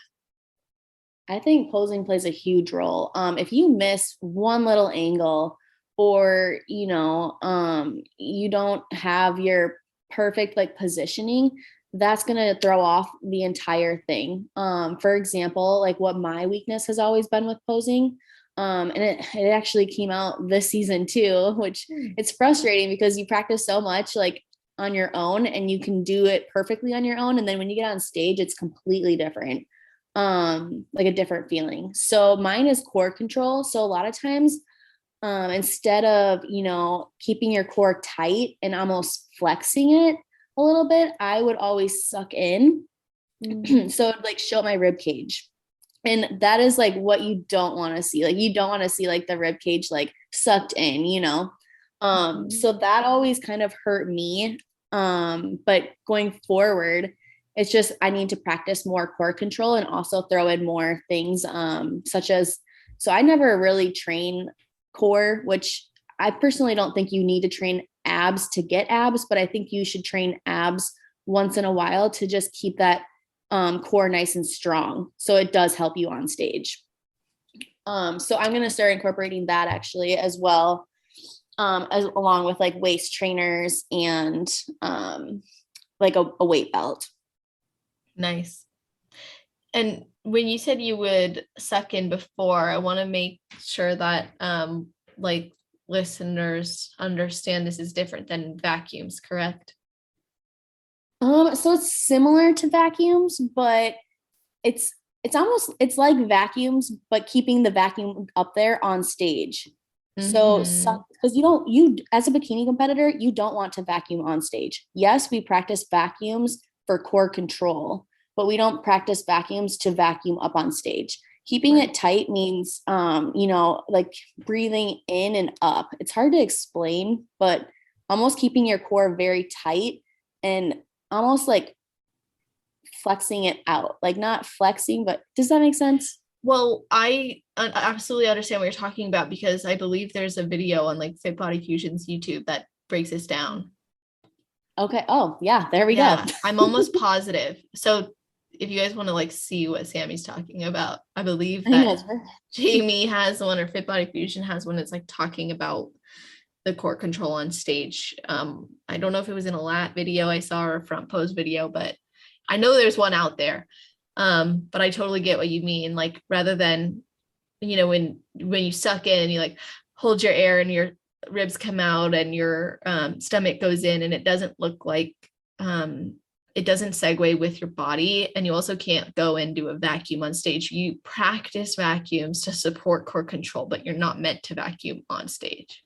I think posing plays a huge role. If you miss one little angle or, you don't have your perfect like positioning, that's going to throw off the entire thing. For example, like what my weakness has always been with posing. And it actually came out this season too, which it's frustrating because you practice so much like on your own and you can do it perfectly on your own. And then when you get on stage, it's completely different, like a different feeling. So mine is core control. So a lot of times, instead of keeping your core tight and almost flexing it a little bit, I would always suck in. So it'd like show my rib cage, and that is like what you don't want to see. Like you don't want to see like the rib cage like sucked in, so that always kind of hurt me. But going forward, it's just I need to practice more core control and also throw in more things, such as, so I never really train core, which I personally don't think you need to train abs to get abs, but I think you should train abs once in a while to just keep that core nice and strong. So it does help you on stage. So I'm going to start incorporating that actually as well, as along with like waist trainers and like a weight belt. Nice. And when you said you would suck in before, I want to make sure that like listeners understand this is different than vacuums, correct? So it's similar to vacuums, but it's like vacuums, but keeping the vacuum up there on stage. So because you as a bikini competitor, you don't want to vacuum on stage. Yes, we practice vacuums for core control, but we don't practice vacuums to vacuum up on stage. Keeping it tight means, like breathing in and up. It's hard to explain, but almost keeping your core very tight and almost like flexing it out, like not flexing, but does that make sense? Well, I absolutely understand what you're talking about because I believe there's a video on like Fit Body Fusion's YouTube that breaks this down. Okay. Oh, yeah, there we go. I'm almost positive. So if you guys want to like see what Sammy's talking about, I believe that Jamie has one or Fit Body Fusion has one that's like talking about the core control on stage. I don't know if it was in a lat video I saw or a front pose video, but I know there's one out there. But I totally get what you mean. Like rather than, when you suck in and you like hold your air and your ribs come out and your stomach goes in and it doesn't look like it doesn't segue with your body. And you also can't go and do a vacuum on stage. You practice vacuums to support core control, but you're not meant to vacuum on stage.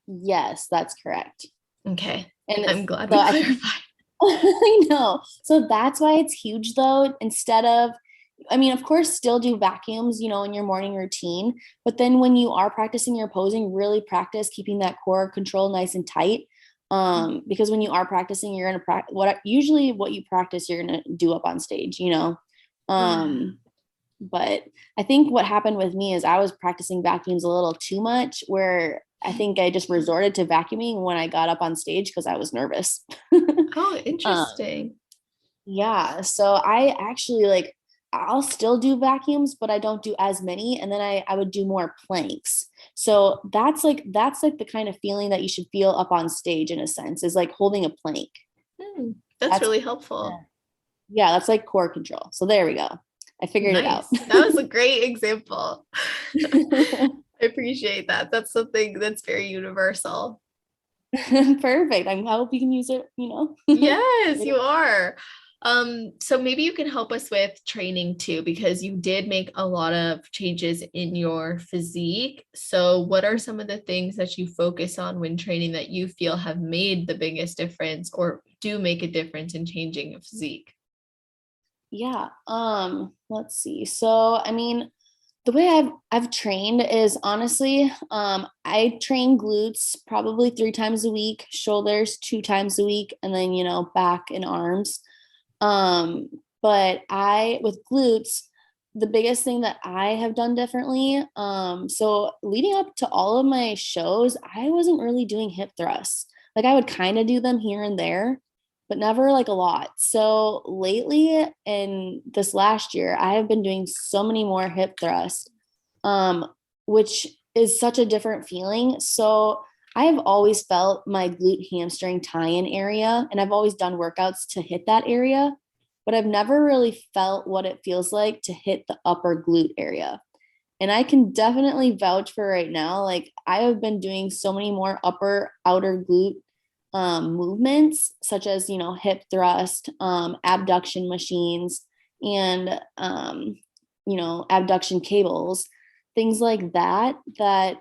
Yes, that's correct. Okay. And I'm glad we clarified. I know. So that's why it's huge though. Instead of, of course, still do vacuums, in your morning routine. But then when you are practicing your posing, really practice keeping that core control nice and tight. Because when you are practicing, you're going to practice what you practice, you're going to do up on stage, But I think what happened with me is I was practicing vacuums a little too much, where I think I just resorted to vacuuming when I got up on stage because I was nervous. Oh, um, interesting. yeah. So I actually like, I'll still do vacuums, but I don't do as many. And then I would do more planks. So that's like the kind of feeling that you should feel up on stage in a sense, is like holding a plank. That's That's really yeah, helpful. yeah, that's like core control. So there we go. I figured it out. Nice. That was a great example. I appreciate that. That's something that's very universal. Perfect. I hope you can use it. Yes, you are. So maybe you can help us with training too, because you did make a lot of changes in your physique. So what are some of the things that you focus on when training that you feel have made the biggest difference or do make a difference in changing a physique? Yeah. Let's see. So, I mean, the way I've trained is honestly, I train glutes probably 3 times a week, shoulders 2 times a week, and then, back and arms. Um, but I with glutes, the biggest thing that I have done differently, so leading up to all of my shows, I wasn't really doing hip thrusts. Like I would kind of do them here and there, but never like a lot. So lately in this last year, I have been doing so many more hip thrusts, um, which is such a different feeling. So I have always felt my glute hamstring tie-in area, and I've always done workouts to hit that area, but I've never really felt what it feels like to hit the upper glute area. And I can definitely vouch for right now. Like I have been doing so many more upper outer glute movements, such as hip thrust, abduction machines, and abduction cables, things like that. That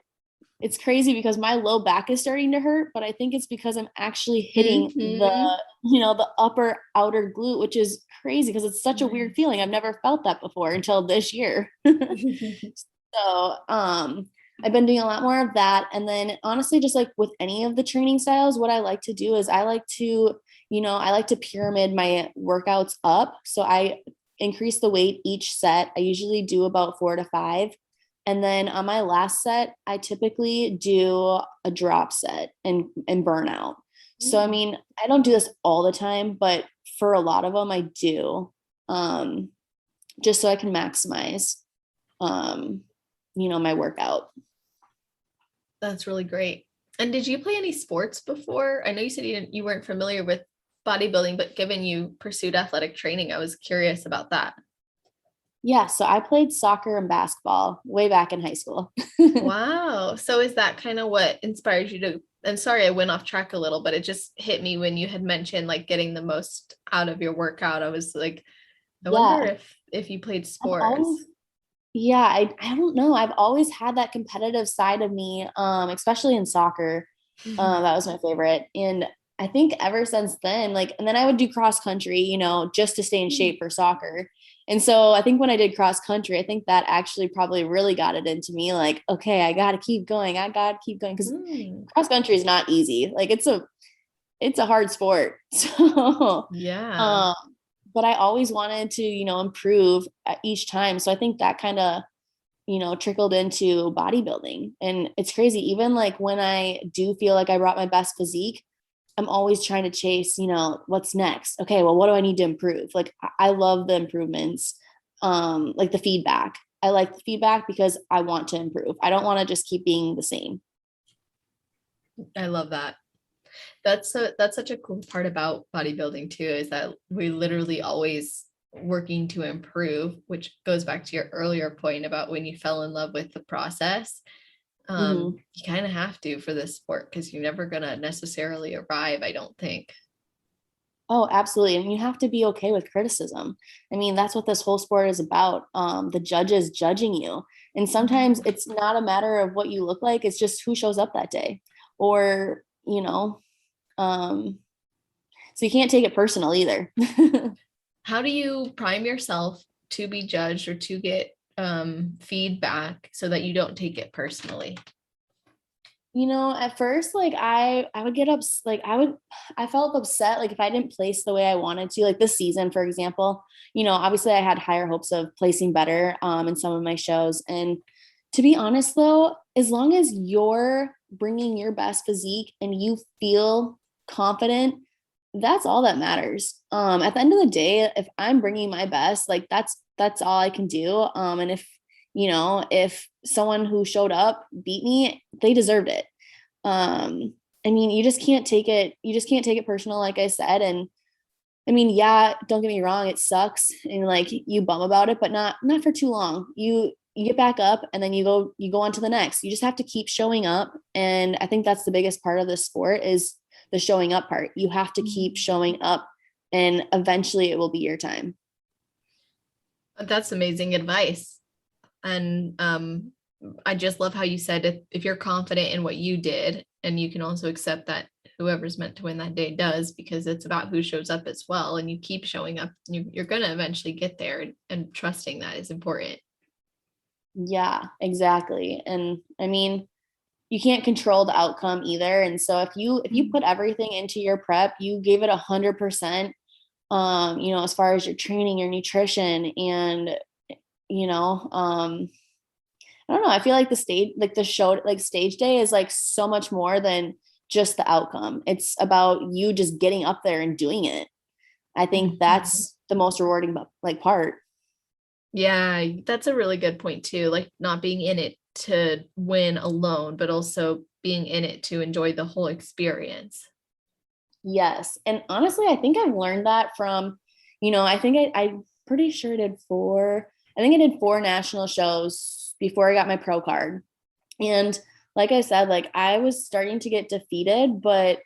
it's crazy because my low back is starting to hurt, but I think it's because I'm actually hitting Mm-hmm. the upper outer glute, which is crazy because it's such a weird feeling. I've never felt that before until this year. So, I've been doing a lot more of that. And then honestly, just like with any of the training styles, what I like to do is I like to pyramid my workouts up. So I increase the weight each set. I usually do about 4 to 5. And then on my last set, I typically do a drop set and burnout. So I mean, I don't do this all the time, but for a lot of them I do. Um, just so I can maximize um, my workout. That's really great. And did you play any sports before? I know you said you weren't familiar with bodybuilding, but given you pursued athletic training, I was curious about that. Yeah, so I played soccer and basketball way back in high school. Wow. So is that kind of what inspired you to? And sorry, I went off track a little, but it just hit me when you had mentioned like getting the most out of your workout. I was like, I wonder Yeah, if you played I've always sports. yeah, I don't know. I've always had that competitive side of me, especially in soccer. That was my favorite. And I think ever since then, like, and then I would do cross country, just to stay in shape for soccer. And so I think when I did cross country, I think that actually probably really got it into me. Like, okay, I got to keep going. I got to keep going because Mm, cross country is not easy. Like, it's a hard sport. So, yeah. um, but I always wanted to, improve each time. So I think that kind of trickled into bodybuilding. And it's crazy. Even like when I do feel like I brought my best physique, I'm always trying to chase, what's next? Okay, well, what do I need to improve? Like I love the improvements, like the feedback. I like the feedback because I want to improve. I don't want to just keep being the same. I love that. That's such a cool part about bodybuilding too, is that we literally always working to improve, which goes back to your earlier point about when you fell in love with the process. Mm-hmm. You kind of have to for this sport because you're never gonna necessarily arrive, I don't think. Oh, absolutely. And you have to be okay with criticism. I mean, that's what this whole sport is about. The judges judging you. And sometimes it's not a matter of what you look like, it's just who shows up that day. Or, um, so you can't take it personal either. How do you prime yourself to be judged or to get feedback so that you don't take it personally? At first, like I would get I felt upset, like if I didn't place the way I wanted to, like this season, for example, obviously I had higher hopes of placing better, in some of my shows. And to be honest though, as long as you're bringing your best physique and you feel confident, that's all that matters. At the end of the day, if I'm bringing my best, like that's all I can do. And if someone who showed up beat me, they deserved it. I mean, you just can't take it personal, like I said. And I mean, yeah, don't get me wrong, it sucks and like you bum about it, but not for too long. You get back up and then you go on to the next. You just have to keep showing up. And I think that's the biggest part of this sport is the showing up part. You have to keep showing up and eventually it will be your time. That's amazing advice. And I just love how you said if you're confident in what you did, and you can also accept that whoever's meant to win that day does, because it's about who shows up as well. And you keep showing up, you're going to eventually get there, and trusting that is important. Yeah, exactly. And I mean, you can't control the outcome either. And so if you put everything into your prep, you gave it 100%, as far as your training, your nutrition, and you know, I don't know. I feel like the show, like stage day is like so much more than just the outcome. It's about you just getting up there and doing it. I think that's the most rewarding like part. Yeah, that's a really good point too. Like not being in it to win alone, but also being in it to enjoy the whole experience. Yes. And honestly, I think I've learned that from, I think I'm pretty sure I think I did 4 national shows before I got my pro card. And like I said, like I was starting to get defeated, but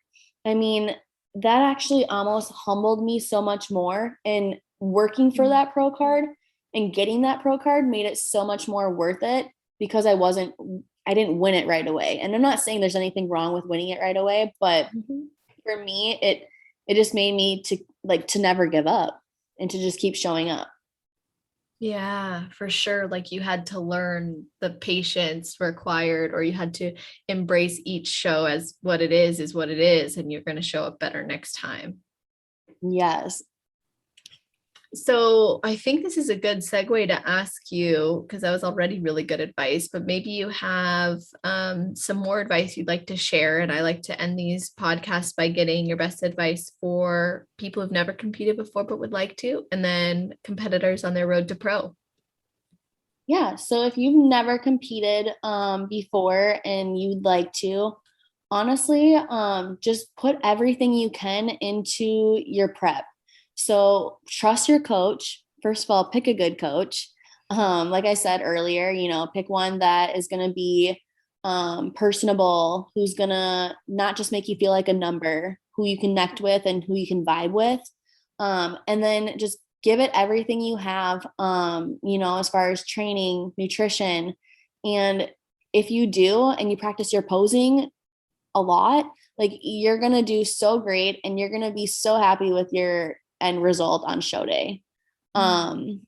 I mean, that actually almost humbled me so much more. And working for that pro card and getting that pro card made it so much more worth it because I didn't win it right away. And I'm not saying there's anything wrong with winning it right away, but for me, it just made me to never give up and to just keep showing up. Yeah, for sure. Like you had to learn the patience required, or you had to embrace each show as what it is what it is, and you're going to show up better next time. Yes. So I think this is a good segue to ask you, because that was already really good advice, but maybe you have some more advice you'd like to share. And I like to end these podcasts by getting your best advice for people who've never competed before but would like to, and then competitors on their road to pro. Yeah. So if you've never competed before and you'd like to, honestly, just put everything you can into your prep. So trust your coach. First of all, pick a good coach. Like I said earlier, pick one that is going to be personable, who's going to not just make you feel like a number, who you connect with and who you can vibe with. And then just give it everything you have, as far as training, nutrition. And if you do and you practice your posing a lot, like you're going to do so great and you're going to be so happy with your end result on show day. And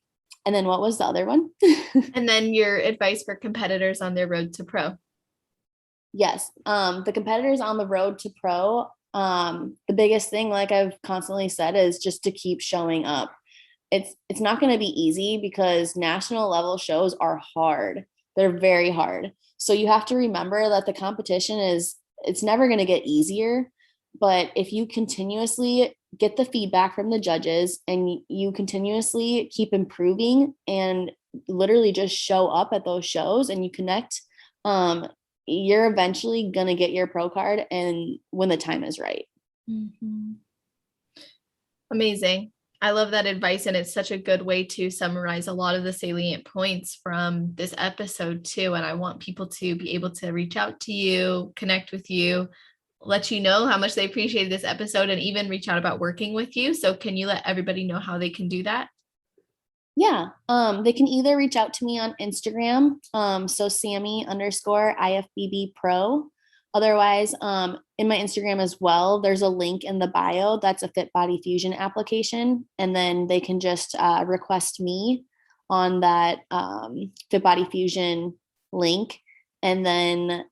then what was the other one? And then your advice for competitors on their road to pro. Yes. The competitors on the road to pro, the biggest thing, like I've constantly said, is just to keep showing up. It's not going to be easy because national level shows are hard. They're very hard. So you have to remember that the competition it's never going to get easier. But if you continuously get the feedback from the judges and you continuously keep improving and literally just show up at those shows and you connect, you're eventually going to get your pro card and when the time is right. Amazing. I love that advice, and it's such a good way to summarize a lot of the salient points from this episode too. And I want people to be able to reach out to you, connect with you, let you know how much they appreciated this episode, and even reach out about working with you. So can you let everybody know how they can do that? Yeah. They can either reach out to me on Instagram. So Sammy _ IFBB Pro. Otherwise, in my Instagram as well, there's a link in the bio that's a Fit Body Fusion application. And then they can just request me on that Fit Body Fusion link. And then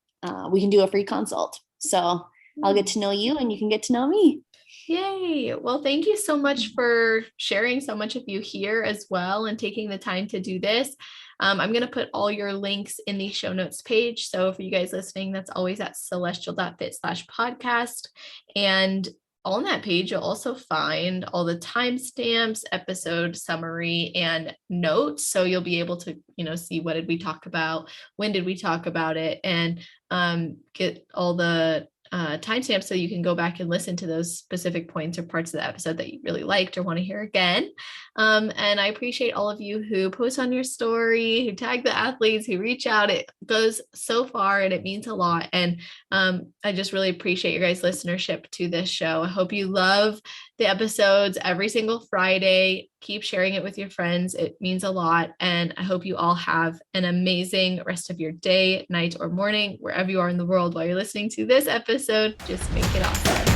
we can do a free consult. So I'll get to know you and you can get to know me. Yay. Well, thank you so much for sharing so much of you here as well and taking the time to do this. I'm going to put all your links in the show notes page. So for you guys listening, that's always at celestial.fit/podcast. And on that page, you'll also find all the timestamps, episode summary, and notes. So you'll be able to, see what did we talk about, when did we talk about it, and get all the timestamps so you can go back and listen to those specific points or parts of the episode that you really liked or want to hear again. And I appreciate all of you who post on your story, who tag the athletes, who reach out. It goes so far and it means a lot. And I just really appreciate your guys' listenership to this show. I hope you love the episodes every single Friday. Keep sharing it with your friends. It means a lot. And I hope you all have an amazing rest of your day, night, or morning, wherever you are in the world while you're listening to this episode. Just make it awesome.